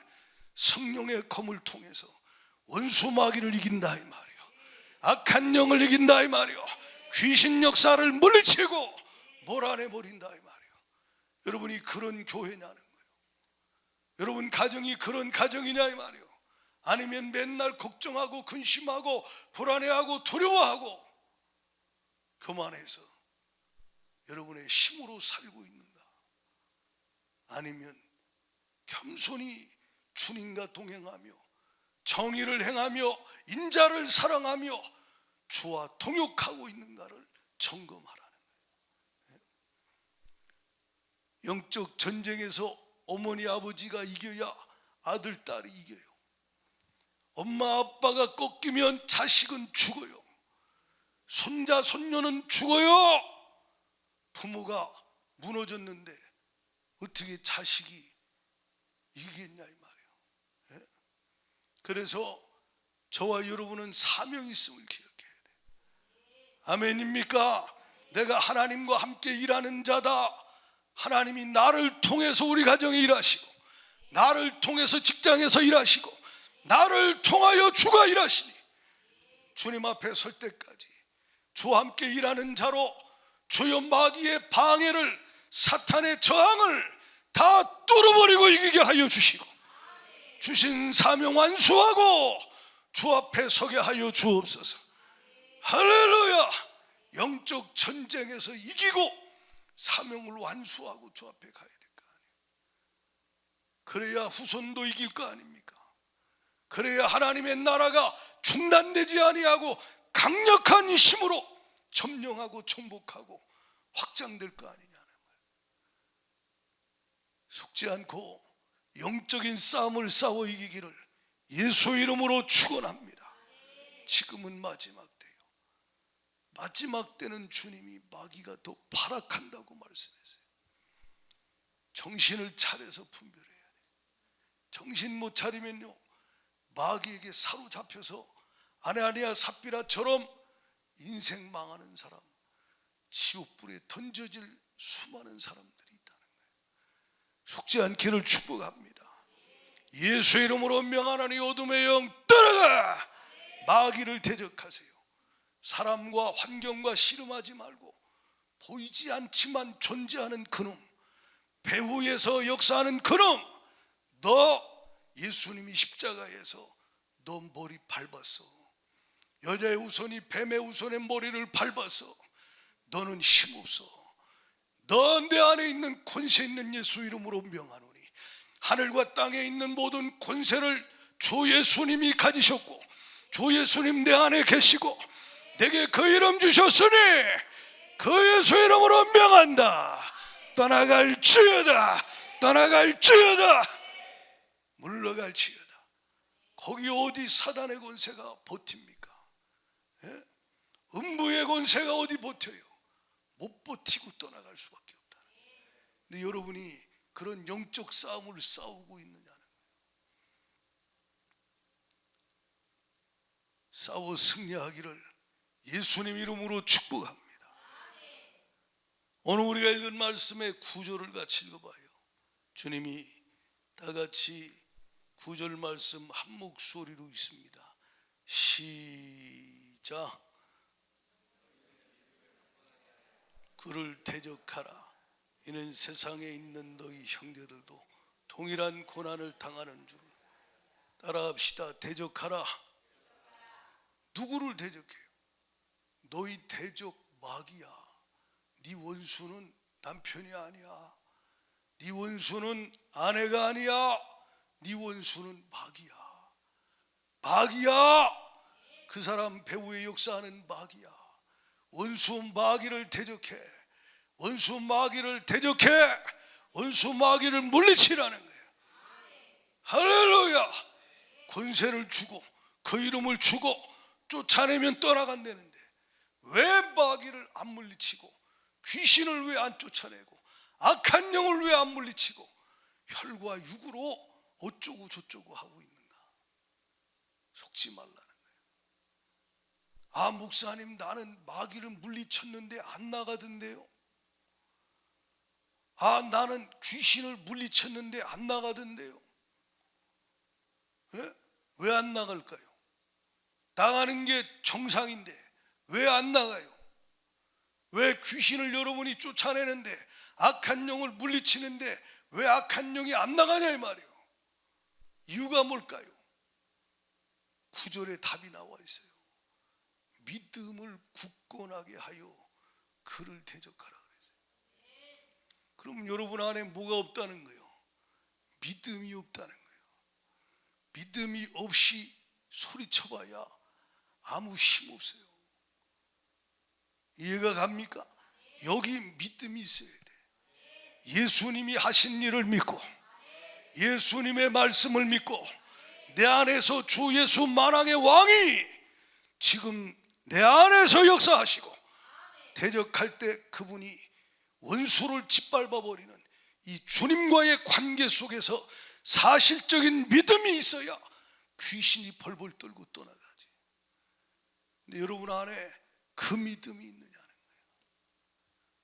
성령의 검을 통해서 원수 마귀를 이긴다 이 말이요. 악한 영을 이긴다 이 말이요. 귀신 역사를 물리치고 몰아내버린다 이 말이요. 여러분이 그런 교회냐는 거예요. 여러분 가정이 그런 가정이냐 이 말이요. 아니면 맨날 걱정하고 근심하고 불안해하고 두려워하고 교만해서 여러분의 힘으로 살고 있는가? 아니면 겸손히 주님과 동행하며 정의를 행하며 인자를 사랑하며 주와 동역하고 있는가를 점검하라는 거예요. 영적 전쟁에서 어머니 아버지가 이겨야 아들 딸이 이겨요. 엄마 아빠가 꺾이면 자식은 죽어요. 손자 손녀는 죽어요. 부모가 무너졌는데 어떻게 자식이 이기겠냐 이 말이에요. 그래서 저와 여러분은 사명이 있음을 기억해야 돼요. 아멘입니까? 내가 하나님과 함께 일하는 자다. 하나님이 나를 통해서 우리 가정에 일하시고, 나를 통해서 직장에서 일하시고, 나를 통하여 주가 일하시니 주님 앞에 설 때까지 주와 함께 일하는 자로 주여 마귀의 방해를, 사탄의 저항을 다 뚫어버리고 이기게 하여 주시고, 주신 사명 완수하고 주 앞에 서게 하여 주옵소서. 할렐루야. 영적 전쟁에서 이기고 사명을 완수하고 주 앞에 가야 될 거 아니에요. 그래야 후손도 이길 거 아닙니까? 그래야 하나님의 나라가 중단되지 아니하고 강력한 힘으로 점령하고 정복하고 확장될 거 아니냐는 말. 속지 않고 영적인 싸움을 싸워 이기기를 예수 이름으로 축원합니다. 지금은 마지막 때요. 마지막 때는 주님이 마귀가 더 발악한다고 말씀했어요. 정신을 차려서 분별해야 돼요. 정신 못 차리면요, 마귀에게 사로잡혀서 아나니아 삽비라처럼 인생 망하는 사람, 지옥불에 던져질 수많은 사람들이 있다는 거예요. 속지 않기를 축복합니다. 예수 이름으로 명하노니 어둠의 영 떠나가. 마귀를 대적하세요. 사람과 환경과 씨름하지 말고 보이지 않지만 존재하는 그놈, 배후에서 역사하는 그놈, 너 예수님이 십자가에서 너 머리 밟았어. 여자의 우선이 뱀의 우선의 머리를 밟았어. 너는 힘없어. 너 내 안에 있는 권세 있는 예수 이름으로 명하노니 하늘과 땅에 있는 모든 권세를 주 예수님이 가지셨고, 주 예수님 내 안에 계시고 내게 그 이름 주셨으니 그 예수 이름으로 명한다. 떠나갈지어다. 떠나갈지어다. 물러갈지어다. 거기 어디 사단의 권세가 버팁니까? 예? 음부의 권세가 어디 버텨요? 못 버티고 떠나갈 수밖에 없다는 거예요. 근데 여러분이 그런 영적 싸움을 싸우고 있느냐는 거예요. 싸워 승리하기를 예수님 이름으로 축복합니다. 오늘 우리가 읽은 말씀의 9절을 같이 읽어봐요. 주님이 다 같이 9절 말씀 한 목소리로 읽습니다. 시작. 그를 대적하라. 이는 세상에 있는 너희 형제들도 동일한 고난을 당하는 줄. 따라합시다. 대적하라. 누구를 대적해요? 너희 대적 마귀야. 네 원수는 남편이 아니야. 네 원수는 아내가 아니야. 네 원수는 마귀야. 마귀야. 그 사람 배후에 역사하는 마귀야. 원수 마귀를 대적해. 원수 마귀를 대적해. 원수 마귀를 물리치라는 거예요. 할렐루야. 권세를 주고 그 이름을 주고 쫓아내면 떠나간다는데 왜 마귀를 안 물리치고, 귀신을 왜 안 쫓아내고, 악한 영을 왜 안 물리치고 혈과 육으로 어쩌고 저쩌고 하고 있는가? 속지 말라는 거예요. 아, 목사님, 나는 마귀를 물리쳤는데 안 나가던데요. 아, 나는 귀신을 물리쳤는데 안 나가던데요. 왜 안 나갈까요? 나가는 게 정상인데 왜 안 나가요? 왜 귀신을 여러분이 쫓아내는데, 악한 영을 물리치는데 왜 악한 영이 안 나가냐 이 말이에요. 이유가 뭘까요? 9절에 답이 나와 있어요. 믿음을 굳건하게 하여 그를 대적하라 그랬어요. 그럼 여러분 안에 뭐가 없다는 거예요? 믿음이 없다는 거예요. 믿음이 없이 소리쳐봐야 아무 힘 없어요. 이해가 갑니까? 여기 믿음이 있어야 돼. 예수님이 하신 일을 믿고 예수님의 말씀을 믿고 내 안에서 주 예수 만왕의 왕이 지금 내 안에서 역사하시고 대적할 때 그분이 원수를 짓밟아 버리는 이 주님과의 관계 속에서 사실적인 믿음이 있어야 귀신이 벌벌 떨고 떠나가지. 근데 여러분 안에 그 믿음이 있느냐는 거예요.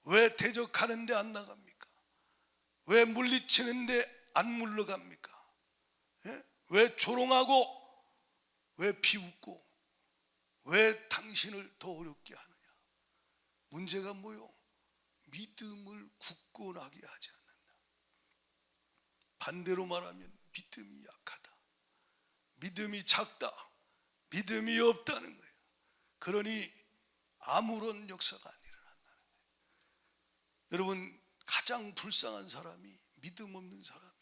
왜 대적하는데 안 나갑니까? 왜 물리치는데 안 물러갑니까? 예? 왜 조롱하고 왜 비웃고 왜 당신을 더 어렵게 하느냐? 문제가 뭐요? 믿음을 굳건하게 하지 않는다. 반대로 말하면 믿음이 약하다, 믿음이 작다, 믿음이 없다는 거예요. 그러니 아무런 역사가 안 일어난다는 거예요. 여러분, 가장 불쌍한 사람이 믿음 없는 사람이요.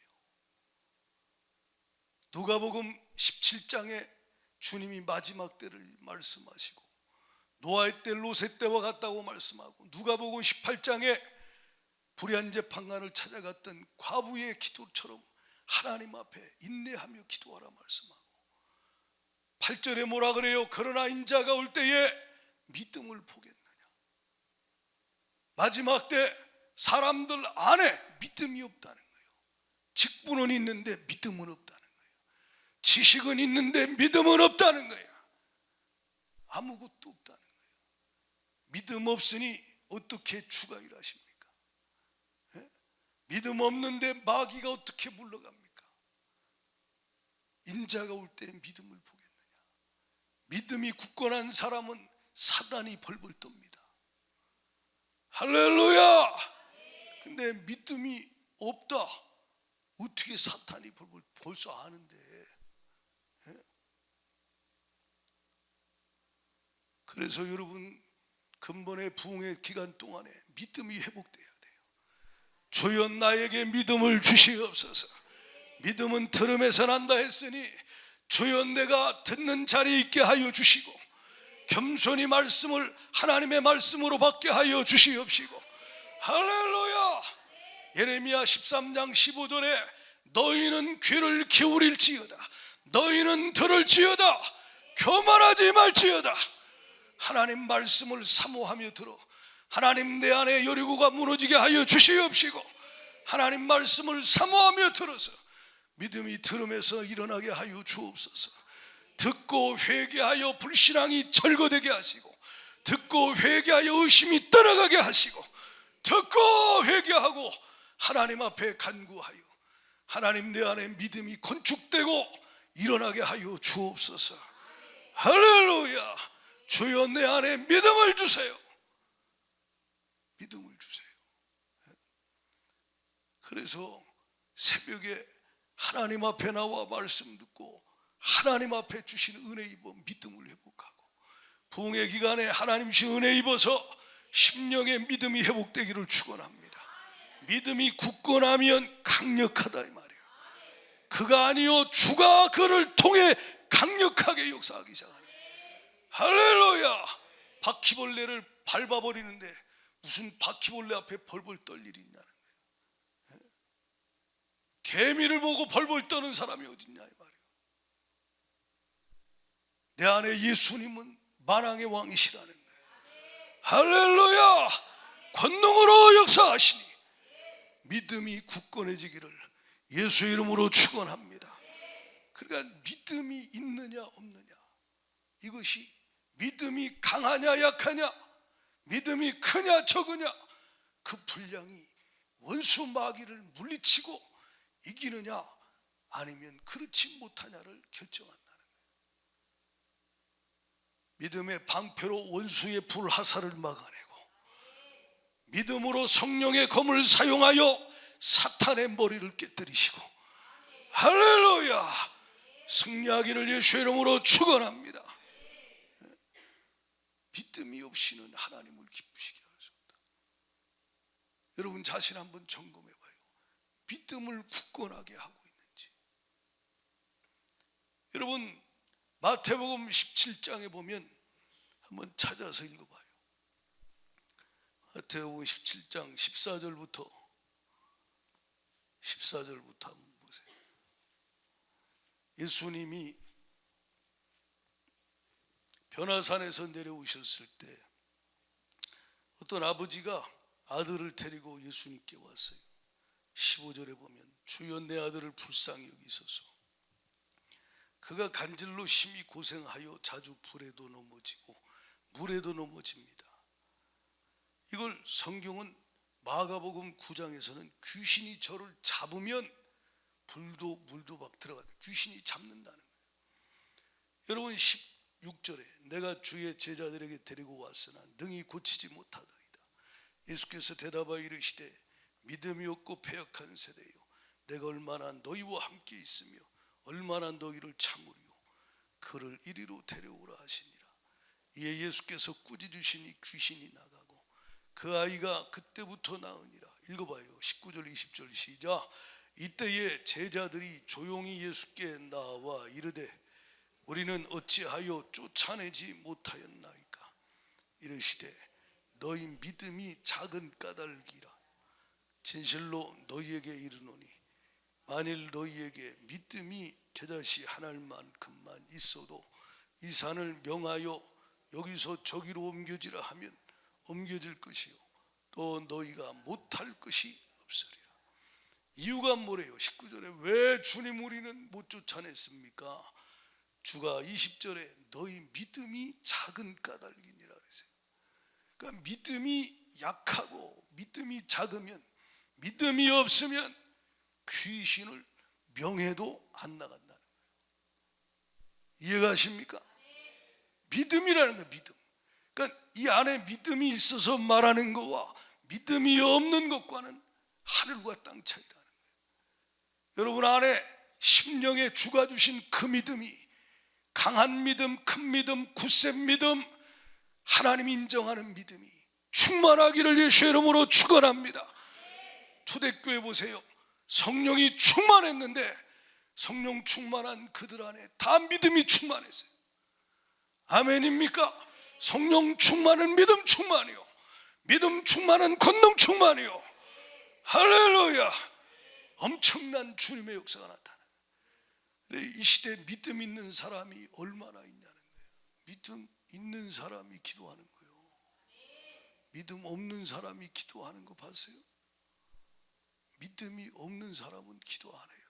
누가복음 17장에 주님이 마지막 때를 말씀하시고 노아의 때 롯의 때와 같다고 말씀하고 누가복음 18장에 불의한 재판관을 찾아갔던 과부의 기도처럼 하나님 앞에 인내하며 기도하라 말씀하고 8절에 뭐라 그래요? 그러나 인자가 올 때에 믿음을 보겠느냐. 마지막 때 사람들 안에 믿음이 없다는 거예요. 직분은 있는데 믿음은 없다는 거예요. 지식은 있는데 믿음은 없다는 거예요. 아무것도 없다는 거예요. 믿음 없으니 어떻게 주가 일하십니까? 예? 믿음 없는데 마귀가 어떻게 물러갑니까? 인자가 올 때 믿음을 보겠느냐. 믿음이 굳건한 사람은 사단이 벌벌 떱니다. 할렐루야. 근데 믿음이 없다. 어떻게 사탄이 벌벌, 벌써 아는데. 예? 그래서 여러분, 근본의 부흥의 기간 동안에 믿음이 회복돼야 돼요. 주여 나에게 믿음을 주시옵소서. 믿음은 들음에서 난다 했으니 주여 내가 듣는 자리에 있게 하여 주시고 겸손히 말씀을 하나님의 말씀으로 받게 하여 주시옵시고. 할렐루야. 예레미야 13장 15절에 너희는 귀를 기울일지어다, 너희는 들을지어다, 교만하지 말지어다. 하나님 말씀을 사모하며 들어 하나님 내 안에 여리고가 무너지게 하여 주시옵시고 하나님 말씀을 사모하며 들어서 믿음이 들음에서 일어나게 하여 주옵소서. 듣고 회개하여 불신앙이 절거되게 하시고 듣고 회개하여 의심이 떠나가게 하시고 듣고 회개하고 하나님 앞에 간구하여 하나님 내 안에 믿음이 건축되고 일어나게 하여 주옵소서. 할렐루야. 주여 내 안에 믿음을 주세요. 믿음을 주세요. 그래서 새벽에 하나님 앞에 나와 말씀 듣고 하나님 앞에 주신 은혜 입어 믿음을 회복하고 부흥의 기간에 하나님 주신 은혜 입어서 심령의 믿음이 회복되기를 축원합니다. 믿음이 굳건하면 강력하다 이 말이에요. 그가 아니요 주가 그를 통해 강력하게 역사하기 시작하는 거예요. 할렐루야. 바퀴벌레를 밟아버리는데 무슨 바퀴벌레 앞에 벌벌 떨 일이 있냐는 거예요. 개미를 보고 벌벌 떠는 사람이 어딨냐 이 말이에요. 내 안에 예수님은 만왕의 왕이시라는 거예요. 할렐루야. 권능으로 역사하시니 믿음이 굳건해지기를 예수 이름으로 축원합니다. 그러니까 믿음이 있느냐 없느냐, 이것이 믿음이 강하냐 약하냐, 믿음이 크냐 적으냐, 그 분량이 원수 마귀를 물리치고 이기느냐 아니면 그렇지 못하냐를 결정한다는 거예요. 믿음의 방패로 원수의 불화살을 막아내고 믿음으로 성령의 검을 사용하여 사탄의 머리를 깨뜨리시고 할렐루야. 승리하기를 예수의 이름으로 축원합니다. 믿음이 없이는 하나님을 기쁘시게 할 수 없다. 여러분 자신 한번 점검해 봐요. 믿음을 굳건하게 하고 있는지. 여러분 마태복음 17장에 보면 한번 찾아서 읽어봐요. 마태복음 17장 14절부터 한번 보세요. 예수님이 변화산에서 내려오셨을 때 어떤 아버지가 아들을 데리고 예수님께 왔어요. 15절에 보면 주여 내 아들을 불쌍히 여기소서. 그가 간질로 심히 고생하여 자주 불에도 넘어지고 물에도 넘어집니다. 이걸 성경은 마가복음 9장에서는 귀신이 저를 잡으면 불도 물도 막 들어가는, 귀신이 잡는다는 거예요. 여러분 16절에 내가 주의 제자들에게 데리고 왔으나 능히 고치지 못하더이다. 예수께서 대답하여 이르시되 믿음이 없고 패역한 세대요, 내가 얼마나 너희와 함께 있으며 얼마나 너희를 참으리요. 그를 이리로 데려오라 하시니라. 이에 예수께서 꾸짖으시니 귀신이 나가고 그 아이가 그때부터 나으니라. 읽어봐요. 19절 20절 시작. 이때에 제자들이 조용히 예수께 나와 이르되 우리는 어찌하여 쫓아내지 못하였나이까. 이르시되 너희 믿음이 작은 까닭이라. 진실로 너희에게 이르노니 만일 너희에게 믿음이 겨자씨 한 알만큼만 있어도 이 산을 명하여 여기서 저기로 옮겨지라 하면 옮겨질 것이요 또 너희가 못할 것이 없으리라. 이유가 뭐래요? 19절에 왜 주님 우리는 못 쫓아냈습니까? 주가 20절에 너희 믿음이 작은 까닭이니라 그랬어요. 그러니까 믿음이 약하고 믿음이 작으면, 믿음이 없으면 귀신을 명해도 안 나간다는 거예요. 이해가십니까? 믿음이라는 거예요. 믿음. 그러니까 이 안에 믿음이 있어서 말하는 것과 믿음이 없는 것과는 하늘과 땅 차이라는 거예요. 여러분 안에 심령에 주가 주신 그 믿음이 강한 믿음, 큰 믿음, 굳센 믿음, 하나님이 인정하는 믿음이 충만하기를 예수의 이름으로 축원합니다. 초대교회 보세요. 성령이 충만했는데 성령 충만한 그들 안에 다 믿음이 충만했어요. 아멘입니까? 성령 충만은 믿음 충만이요, 믿음 충만은 권능 충만이요. 할렐루야. 엄청난 주님의 역사가 나타나요. 이 시대에 믿음 있는 사람이 얼마나 있냐는 거예요. 믿음 있는 사람이 기도하는 거예요. 믿음 없는 사람이 기도하는 거 봤어요? 믿음이 없는 사람은 기도 안 해요.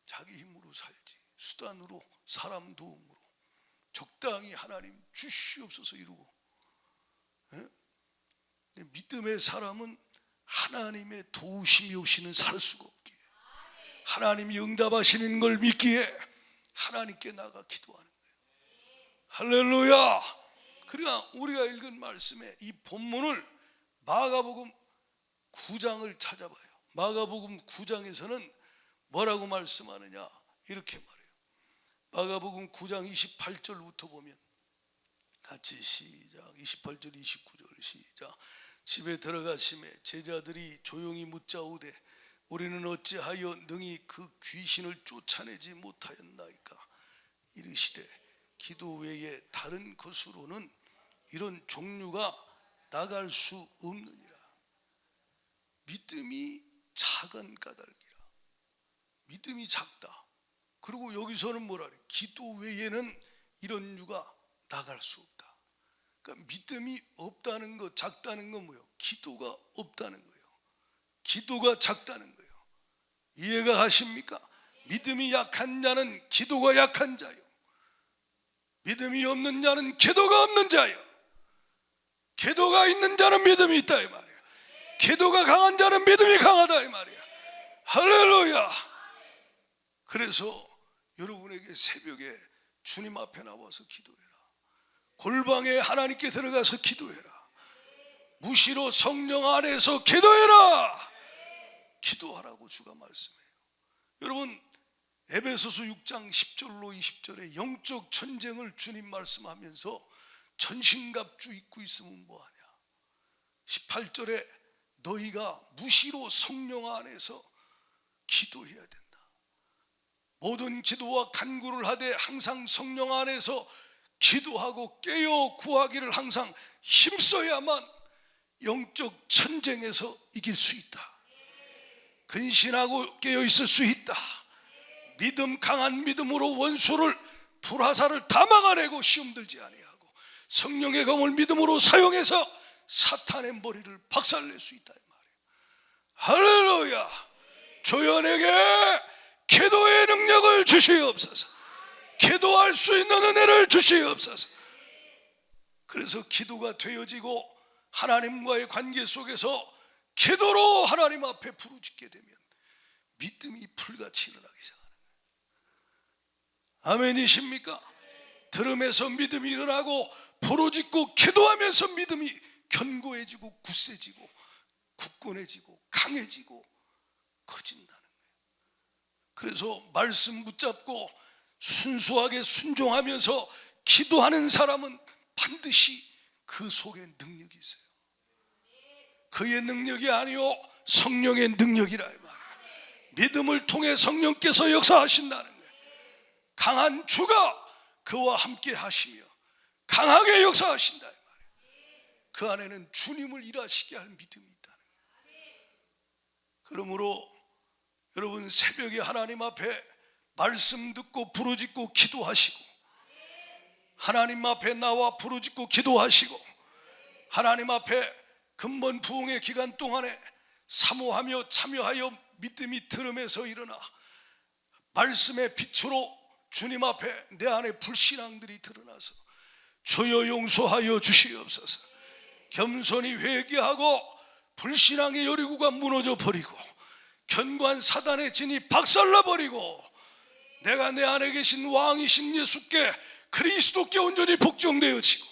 자기 힘으로 살지, 수단으로, 사람 도움으로 적당히 하나님 주시옵소서 이러고. 근데 믿음의 사람은 하나님의 도우심이 없이는 살 수가 없기에, 하나님이 응답하시는 걸 믿기에 하나님께 나가 기도하는 거예요. 할렐루야. 그러니까 우리가 읽은 말씀에 이 본문을 마가복음 9장을 찾아봐요. 마가복음 9장에서는 뭐라고 말씀하느냐, 이렇게 말해요. 마가복음 9장 28절부터 보면 같이 시작. 28절 29절 시작. 집에 들어가심에 제자들이 조용히 묻자오되 우리는 어찌하여 능히 그 귀신을 쫓아내지 못하였나이까. 이르시되 기도 외에 다른 것으로는 이런 종류가 나갈 수 없느니라. 믿음이 작은 까닭이라. 믿음이 작다. 그리고 여기서는 뭐라 그래? 기도 외에는 이런 유가 나갈 수 없다. 그러니까 믿음이 없다는 것, 작다는 건 뭐예요? 기도가 없다는 거예요. 기도가 작다는 거예요. 이해가 가십니까? 믿음이 약한 자는 기도가 약한 자요, 믿음이 없는 자는 기도가 없는 자요. 기도가 있는 자는 믿음이 있다 이 말이에요. 기도가 강한 자는 믿음이 강하다 이 말이에요. 할렐루야. 그래서 여러분에게 새벽에 주님 앞에 나와서 기도해라. 골방에 하나님께 들어가서 기도해라. 무시로 성령 안에서 기도해라. 기도하라고 주가 말씀해요. 여러분 에베소서 6장 10절로 20절에 영적 전쟁을 주님 말씀하면서 전신갑주 입고 있으면 뭐하냐. 18절에 너희가 무시로 성령 안에서 기도해야 된다. 모든 기도와 간구를 하되 항상 성령 안에서 기도하고 깨어 구하기를 항상 힘써야만 영적 전쟁에서 이길 수 있다. 근신하고 깨어 있을 수 있다. 믿음, 강한 믿음으로 원수를 불화살을 다 막아내고 시험 들지 아니하고 성령의 검을 믿음으로 사용해서 사탄의 머리를 박살낼 수 있다 이 말이에요. 할렐루야. 조연에게 기도의 능력을 주시옵소서. 기도할 수 있는 은혜를 주시옵소서. 그래서 기도가 되어지고 하나님과의 관계 속에서 기도로 하나님 앞에 부르짖게 되면 믿음이 불같이 일어나기 시작하는 거예요. 아멘이십니까? 들음에서 믿음이 일어나고 부르짖고 기도하면서 믿음이 견고해지고 굳세지고 굳건해지고 강해지고 커진다는 거예요. 그래서 말씀 붙잡고 순수하게 순종하면서 기도하는 사람은 반드시 그 속에 능력이 있어요. 그의 능력이 아니요 성령의 능력이라 이 말이에요. 믿음을 통해 성령께서 역사하신다는 거예요. 강한 주가 그와 함께 하시며 강하게 역사하신다 이 말이에요. 그 안에는 주님을 일하시게 할 믿음이 있다는 거예요. 그러므로 여러분 새벽에 하나님 앞에 말씀 듣고 부르짖고 기도하시고 하나님 앞에 나와 부르짖고 기도하시고 하나님 앞에 근본 부흥의 기간 동안에 사모하며 참여하여 믿음이 들음에서 일어나 말씀의 빛으로 주님 앞에 내 안에 불신앙들이 드러나서 주여 용서하여 주시옵소서. 겸손히 회개하고 불신앙의 여리고가 무너져 버리고 견고한 사단의 진이 박살나 버리고 내가 내 안에 계신 왕이신 예수께 그리스도께 온전히 복종되어지고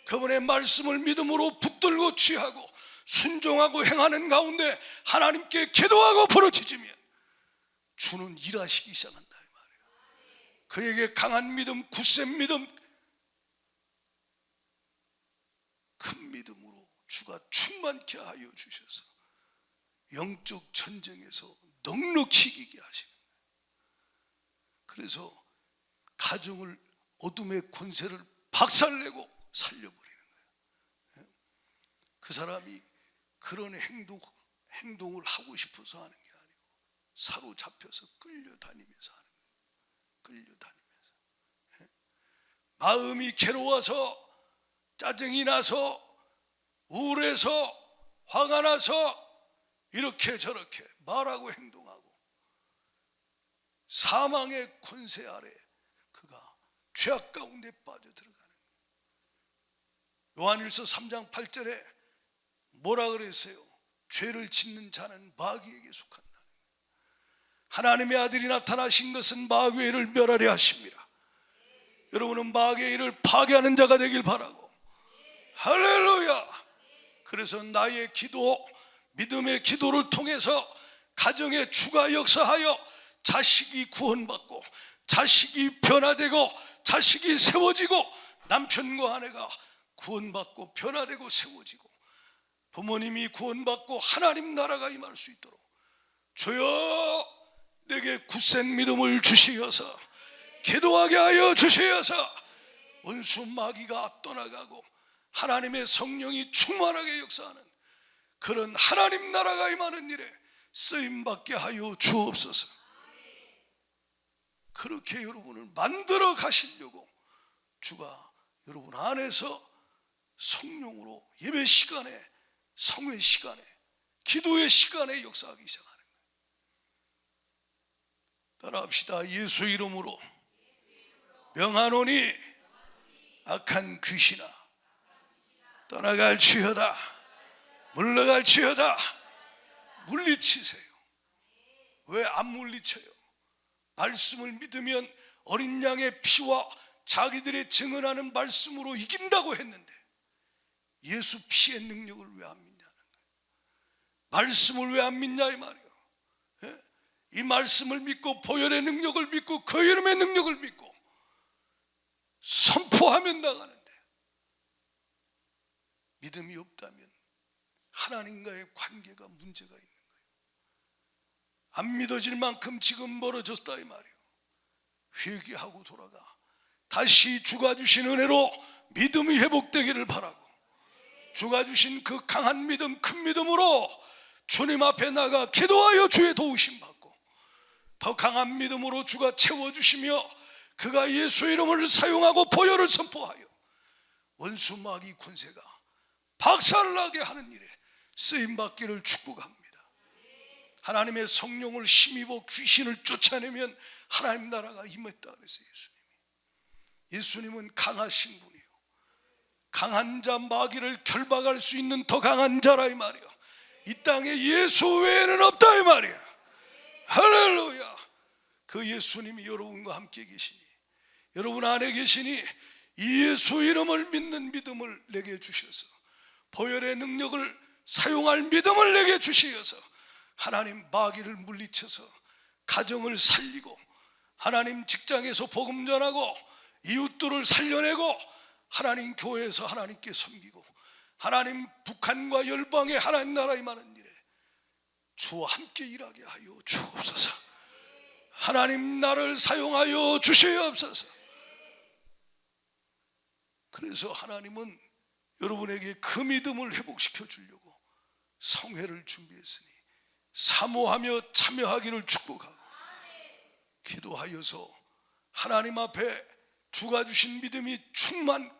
그분의 말씀을 믿음으로 붙들고 취하고 순종하고 행하는 가운데 하나님께 기도하고 부르짖으면 주는 일하시기 시작한다 이 말이에요. 그에게 강한 믿음, 굳센 믿음, 큰 믿음으로 주가 충만케 하여 주셔서 영적 전쟁에서 넉넉히 이기게 하시는 거예요. 그래서 가정을 어둠의 권세를 박살내고 살려버리는 거예요. 그 사람이 그런 행동을 하고 싶어서 하는 게 아니고 사로잡혀서 끌려다니면서 하는 거예요. 끌려다니면서. 마음이 괴로워서 짜증이 나서 우울해서 화가 나서 이렇게 저렇게 말하고 행동하고 사망의 권세 아래 그가 죄악 가운데 빠져들어가는 거예요. 요한일서 3장 8절에 뭐라 그랬어요? 죄를 짓는 자는 마귀에게 속한다. 하나님의 아들이 나타나신 것은 마귀의 일을 멸하려 하십니다. 여러분은 마귀의 일을 파괴하는 자가 되길 바라고. 할렐루야. 그래서 나의 기도, 믿음의 기도를 통해서 가정의 주가 역사하여 자식이 구원받고 자식이 변화되고 자식이 세워지고 남편과 아내가 구원받고 변화되고 세워지고 부모님이 구원받고 하나님 나라가 임할 수 있도록 주여 내게 굳센 믿음을 주시어서 기도하게 하여 주시어서 원수 마귀가 떠나가고 하나님의 성령이 충만하게 역사하는 그런 하나님 나라가 임하는 일에 쓰임받게 하여 주옵소서. 그렇게 여러분을 만들어 가시려고 주가 여러분 안에서 성령으로 예배 시간에 성회 시간에 기도의 시간에 역사하기 시작하는 거예요. 따라합시다. 예수 이름으로 명하노니 악한 귀신아 떠나갈지어다. 물러갈지어다. 물리치세요. 왜 안 물리쳐요? 말씀을 믿으면 어린 양의 피와 자기들의 증언하는 말씀으로 이긴다고 했는데 예수 피의 능력을 왜 안 믿냐는 거예요. 말씀을 왜 안 믿냐 이 말이에요. 이 말씀을 믿고 보혈의 능력을 믿고 그 이름의 능력을 믿고 선포하면 나가는데, 믿음이 없다면 하나님과의 관계가 문제가 있는 거예요. 안 믿어질 만큼 지금 멀어졌다 이 말이에요. 회개하고 돌아가 다시 주가 주신 은혜로 믿음이 회복되기를 바라고, 주가 주신 그 강한 믿음, 큰 믿음으로 주님 앞에 나가 기도하여 주의 도우심 받고, 더 강한 믿음으로 주가 채워주시며 그가 예수 이름을 사용하고 보혈을 선포하여 원수 마귀 권세가 박살나게 하는 일에 쓰임받기를 축복합니다. 하나님의 성령을 힘입어 귀신을 쫓아내면 하나님 나라가 임했다 그랬어요. 예수님은 강하신 분이에요. 강한 자 마귀를 결박할 수 있는 더 강한 자라 이 말이에요. 이 땅에 예수 외에는 없다 이 말이에요. 할렐루야. 그 예수님이 여러분과 함께 계시니, 여러분 안에 계시니 이 예수 이름을 믿는 믿음을 내게 주셔서, 보혈의 능력을 사용할 믿음을 내게 주시어서 하나님 마귀를 물리쳐서 가정을 살리고, 하나님 직장에서 복음 전하고, 이웃들을 살려내고, 하나님 교회에서 하나님께 섬기고, 하나님 북한과 열방에 하나님 나라 임하는 일에 주와 함께 일하게 하여 주옵소서. 하나님 나를 사용하여 주시옵소서. 그래서 하나님은 여러분에게 그 믿음을 회복시켜 주려고 성회를 준비했으니 사모하며 참여하기를 축복하고, 기도하여서 하나님 앞에 주가 주신 믿음이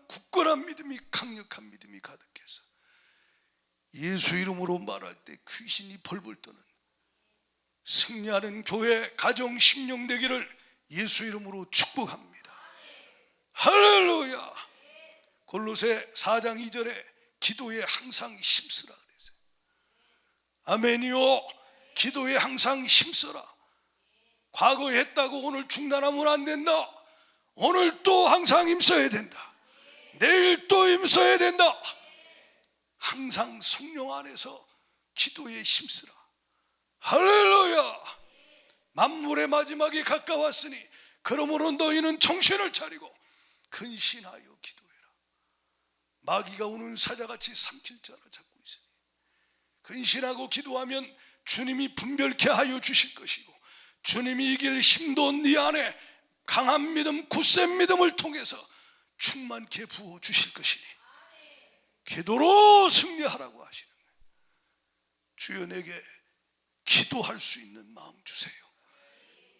굳건한 믿음이, 강력한 믿음이 가득해서 예수 이름으로 말할 때 귀신이 벌벌 떠는 승리하는 교회, 가정, 심령 되기를 예수 이름으로 축복합니다. 할렐루야. 골로새 4장 2절에 기도에 항상 힘쓰라 그랬어요. 아멘이요. 기도에 항상 힘써라. 과거에 했다고 오늘 중단하면 안 된다. 오늘 또 항상 힘써야 된다. 내일 또 힘써야 된다. 항상 성령 안에서 기도에 힘쓰라. 할렐루야. 만물의 마지막이 가까웠으니 그러므로 너희는 정신을 차리고 근신하여 기도해라. 마귀가 우는 사자같이 삼킬 자를 잡고 있으니 근신하고 기도하면 주님이 분별케 하여 주실 것이고, 주님이 이길 힘도 네 안에 강한 믿음, 굳센 믿음을 통해서 충만케 부어 주실 것이니 기도로 승리하라고 하시는 거예요. 주여 내게 기도할 수 있는 마음 주세요.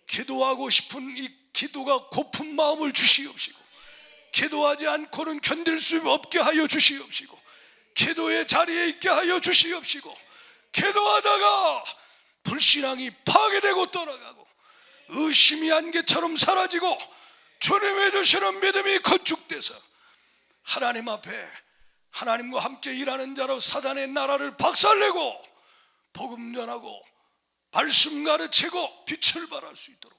기도하고 싶은 이 기도가 고픈 마음을 주시옵시고, 기도하지 않고는 견딜 수 없게 하여 주시옵시고, 기도의 자리에 있게 하여 주시옵시고, 기도하다가 불신앙이 파괴되고 떠나가고 의심이 안개처럼 사라지고 주님의 주시는 믿음이 건축돼서 하나님 앞에 하나님과 함께 일하는 자로 사단의 나라를 박살내고 복음 전하고 말씀 가르치고 빛을 발할 수 있도록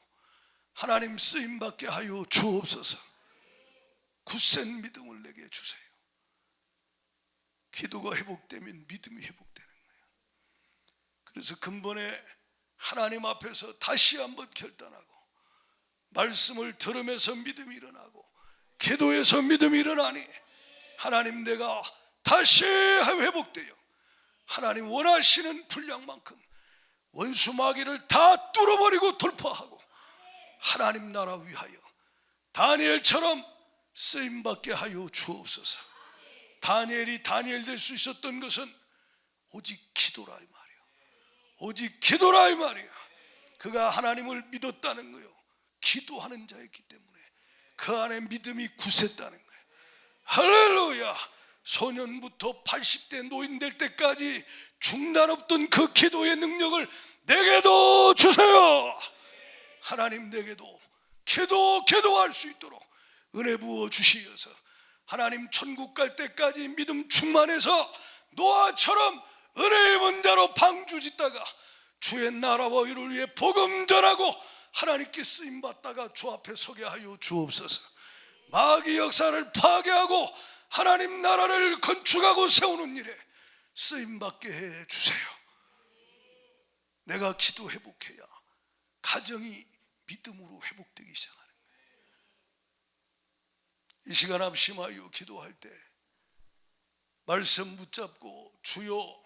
하나님 쓰임받게 하여 주옵소서. 굳센 믿음을 내게 주세요. 기도가 회복되면 믿음이 회복되는 거예요. 그래서 근본에 하나님 앞에서 다시 한번 결단하고, 말씀을 들으면서 믿음이 일어나고, 기도에서 믿음이 일어나니 하나님 내가 다시 회복되어 하나님 원하시는 분량만큼 원수 마귀를 다 뚫어버리고 돌파하고 하나님 나라 위하여 다니엘처럼 쓰임받게 하여 주옵소서. 다니엘이 다니엘 될 수 있었던 것은 오직 기도라 이 말이에요. 오직 기도라 이 말이에요. 그가 하나님을 믿었다는 거예요. 기도하는 자였기 때문에 그 안에 믿음이 굳었다는 거예요. 할렐루야. 소년부터 80대 노인 될 때까지 중단 없던 그 기도의 능력을 내게도 주세요. 하나님 내게도 기도할 수 있도록 은혜 부어 주시어서 하나님 천국 갈 때까지 믿음 충만해서 노아처럼 은혜의 문자로 방주 짓다가 주의 나라와 의를 위해 복음 전하고 하나님께 쓰임받다가 주 앞에 서게 하여 주옵소서. 마귀 역사를 파괴하고 하나님 나라를 건축하고 세우는 일에 쓰임받게 해 주세요. 내가 기도 회복해야 가정이 믿음으로 회복되기 시작하는 거예요. 이 시간 합심하여 기도할 때 말씀 붙잡고 주여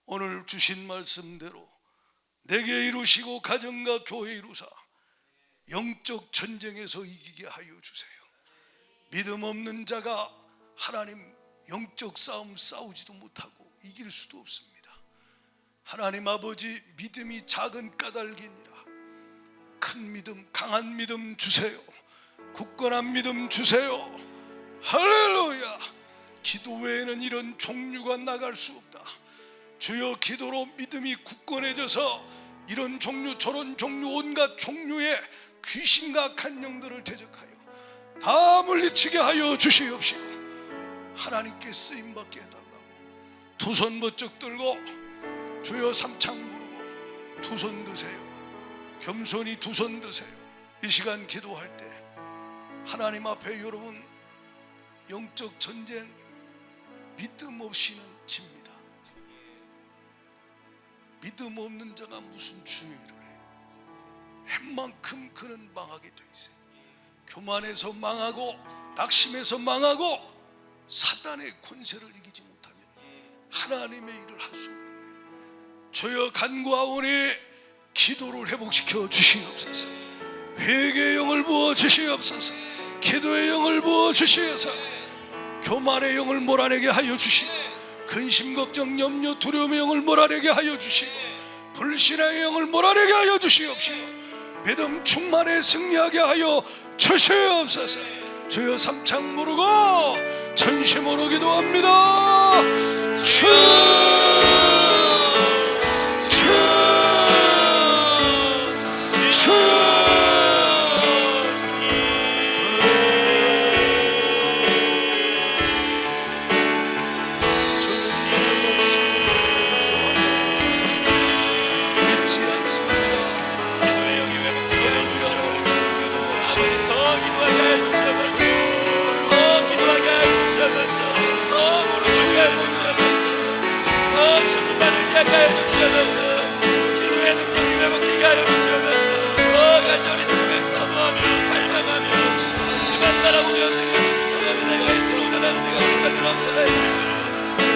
오늘 주신 말씀대로 내게 이루시고 가정과 교회 이루사 영적 전쟁에서 이기게 하여 주세요. 믿음 없는 자가 하나님 영적 싸움 싸우지도 못하고 이길 수도 없습니다. 하나님 아버지, 믿음이 작은 까닭이니라 큰 믿음, 강한 믿음 주세요. 굳건한 믿음 주세요. 할렐루야. 기도 외에는 이런 종류가 나갈 수 없다. 주여, 기도로 믿음이 굳건해져서 이런 종류 저런 종류 온갖 종류의 귀신과 간영들을 대적하여 다 물리치게 하여 주시옵시고 하나님께 쓰임받게 해달라고 두 손 번쩍 들고 주여 삼창 부르고 두 손 드세요. 겸손히 두 손 드세요. 이 시간 기도할 때 하나님 앞에 여러분 영적 전쟁 믿음 없이는 집니다. 믿음 없는 자가 무슨 주의를 해요. 햇만큼 그는 망하게 돼 있어요. 교만해서 망하고 낙심해서 망하고 사단의 권세를 이기지 못하면 하나님의 일을 할 수 없는 거예요. 주여 간구하오니 기도를 회복시켜 주시옵소서. 회개의 영을 부어 주시옵소서. 기도의 영을 부어 주시어서 교만의 영을 몰아내게 하여 주시고 근심 걱정 염려 두려움의 영을 몰아내게 하여 주시고 불신의 영을 몰아내게 하여 주시옵시고 믿음 충만에 승리하게 하여 주시옵소서. 주여 삼창 부르고 전심으로 기도합니다. 기도의 능력이 회복되게 하여 주시옵소서. 더 간절히 누르면서 사모하며 갈망하며 심한 바람으로 연등하는 기도하며 내가 있으로 오다나는 내가 우리가 넘쳐나의 힘으로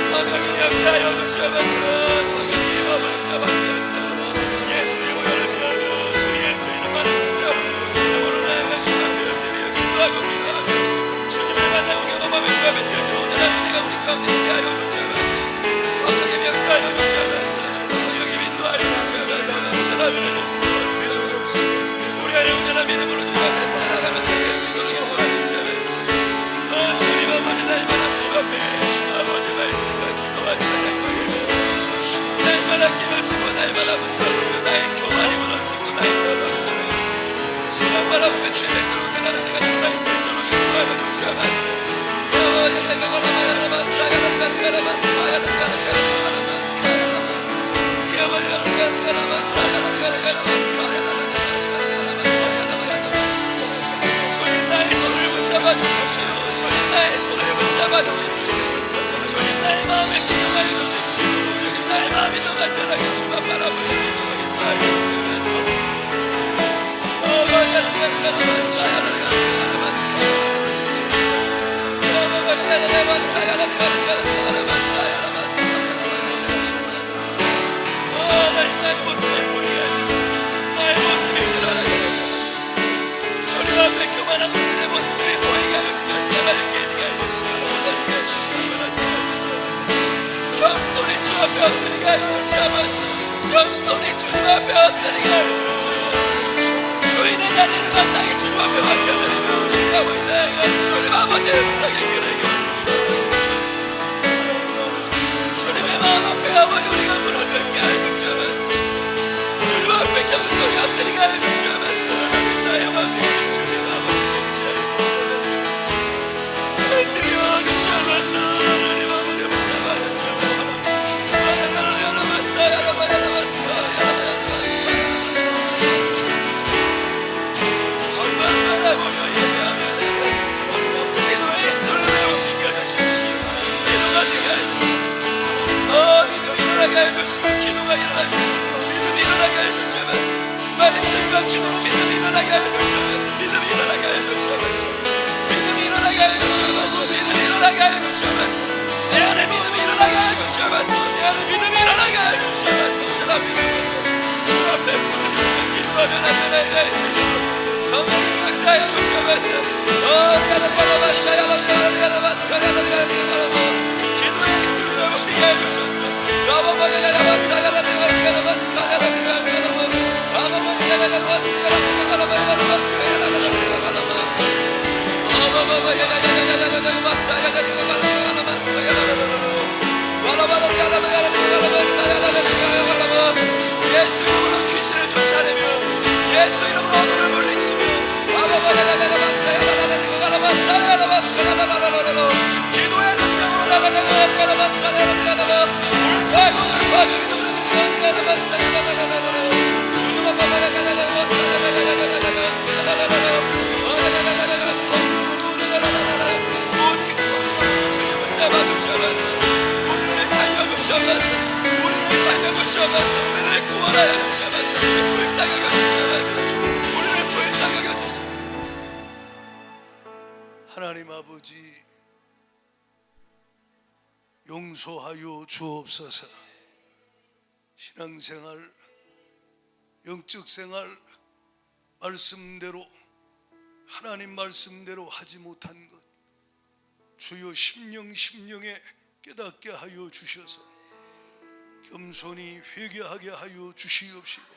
성령이 역사하여 주시옵소서. 성령이 마음을 잡아주셔서 예수의 모여를 피하며 주 예수의 이름만을 붙잡고 기도로 나아가시며 드려 기도하고 기도하며 주님을 만나고 경험하며 그 앞에 드려 오다나는 내가 우리 가운데 있게 하여 주시옵소서. 성령의 역사하여 주시옵소서. 우리 안에 온전한 믿음으로 주님 앞에 살아가면서 예수님께 모여주시옵소서. 주님 아버지 날마다 주님 앞에 아버지 말씀과 기도와 찬양과 예배 날마다 기도치고 날마다 붙잡고 나의 교만이 무너지고 나의 떠나고 시간 바라보며 주의 백성을 떠나는 내가 나의 생명으로 신고하여 주시옵소서. 주님 나의 손을 붙잡아 주십시오. 주님 나의 손을 붙잡아 주십시오. 주님 나의 마음에 기도하여 주십시오. 주님 나의 마음이 더 간절하게 주만 바라볼 수 있으시길 바랍니다. 나의 모습에 보이게 해주시고 나의 모습이 드러나게 해주시고 주님 앞에 교만한 우리의 모습들이 보이게 하여 주셔서 하나님께 드리게 해주시고 모든 게 주시옵소서. 겸손히 주 앞에 엎드리게 하여 주옵소서. 겸손히 주님 앞에 엎드리게 하여 주옵소서. 주인의 자리를 마땅히 주님 앞에 맡겨드리며 우리 아버지 내가 주님 아버지의 음성에 귀를 기울여주옵소서. 주님의 마음 앞에 아버지 우리가 무너졌게 하여 주옵소서. 주님 앞에 겸손히 엎드리게 하여 주옵소서. 나의 마음이 주님 아버지 공치하여 주옵소서. 말씀이여 주옵소서. 하나님 아버지 붙잡아 주옵소서. 주님만 바라보며 예배하며 기도의 소리를 변화되게 하여 주시고 성령님 역사하여 주시옵소서. 기도의 입술을 높이게 하여 주소서. 예수 이름으로 귀신을 쫓아내며 예수 이름으로 어둠을 물리치며 기도의 능력으로 주님을 잡아주셔서 우리를 살려주셔서 우리를 구원하여 주셔서 우리를 불쌍히 여겨주셔서 우리를 불쌍히 여겨주셔서 하나님 아버지 용서하여 주옵소서. 신앙생활, 영적생활 말씀대로 하나님 말씀대로 하지 못한 것 주여 심령에 깨닫게 하여 주셔서 겸손히 회개하게 하여 주시옵시고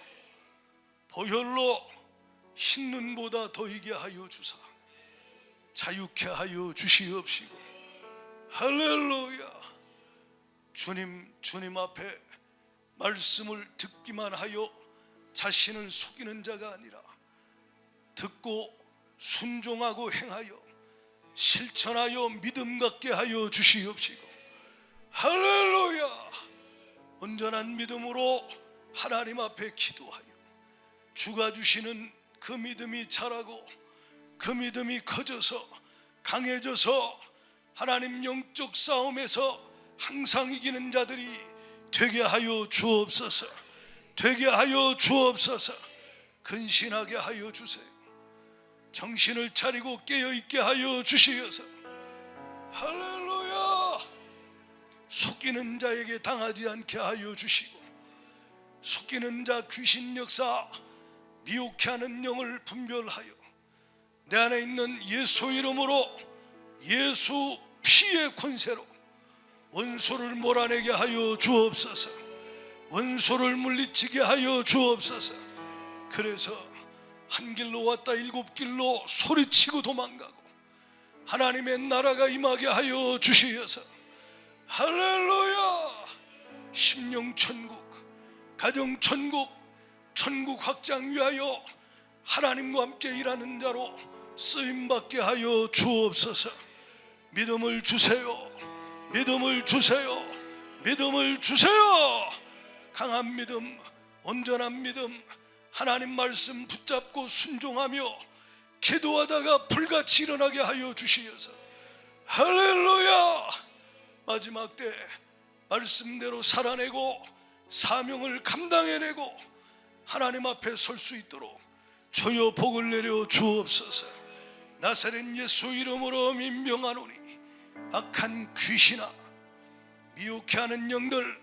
보혈로 흰눈보다 더이게 하여 주사 자유케 하여 주시옵시고 할렐루야. 주님 앞에 말씀을 듣기만 하여 자신을 속이는 자가 아니라 듣고 순종하고 행하여 실천하여 믿음 갖게 하여 주시옵시고 할렐루야. 온전한 믿음으로 하나님 앞에 기도하여 주가 주시는 그 믿음이 자라고 그 믿음이 커져서 강해져서 하나님 영적 싸움에서 항상 이기는 자들이 되게 하여 주옵소서. 되게 하여 주옵소서. 근신하게 하여 주세요. 정신을 차리고 깨어있게 하여 주시어서 할렐루야. 속이는 자에게 당하지 않게 하여 주시고 속이는 자 귀신 역사 미혹해 하는 영을 분별하여 내 안에 있는 예수 이름으로 예수 피의 권세로 원수를 몰아내게 하여 주옵소서. 원수를 물리치게 하여 주옵소서. 그래서 한 길로 왔다 일곱 길로 소리치고 도망가고 하나님의 나라가 임하게 하여 주시어서 할렐루야. 심령천국, 가정천국, 천국 확장 위하여 하나님과 함께 일하는 자로 쓰임받게 하여 주옵소서. 믿음을 주세요. 믿음을 주세요. 믿음을 주세요. 강한 믿음, 온전한 믿음, 하나님 말씀 붙잡고 순종하며 기도하다가 불같이 일어나게 하여 주시어서 할렐루야. 마지막 때 말씀대로 살아내고 사명을 감당해내고 하나님 앞에 설 수 있도록 주여 복을 내려 주옵소서. 나사렛 예수 이름으로 민명하노니 악한 귀신아 미혹해 하는 영들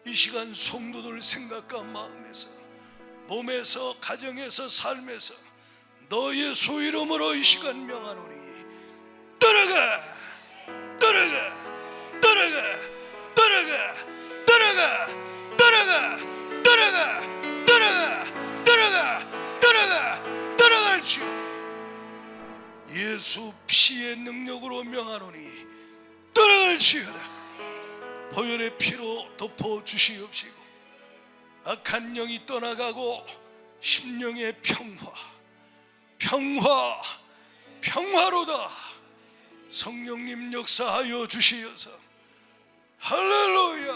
이 시간 성도들 생각과 마음에서 몸에서 가정에서 삶에서 너 예수 이름으로 이 시간 명하노니 떠나가 떠나가 떠나가 떠나가 떠나가 떠나가 떠나가 떠나가 떠나가 떠나가 떠나갈지어다. 예수 피의 능력으로 명하노니 떠나갈지어다. 보혈의 피로 덮어 주시옵시고 악한 영이 떠나가고 심령의 평화로다. 성령님 역사하여 주시어서 할렐루야.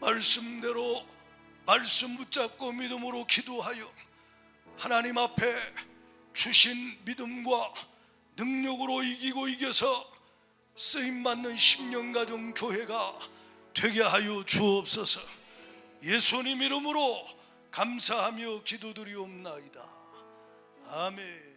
말씀대로 말씀 붙잡고 믿음으로 기도하여 하나님 앞에 주신 믿음과 능력으로 이기고 이겨서 쓰임받는 심령가정 교회가 되게 하여 주옵소서. 예수님 이름으로 감사하며 기도드리옵나이다. 아멘.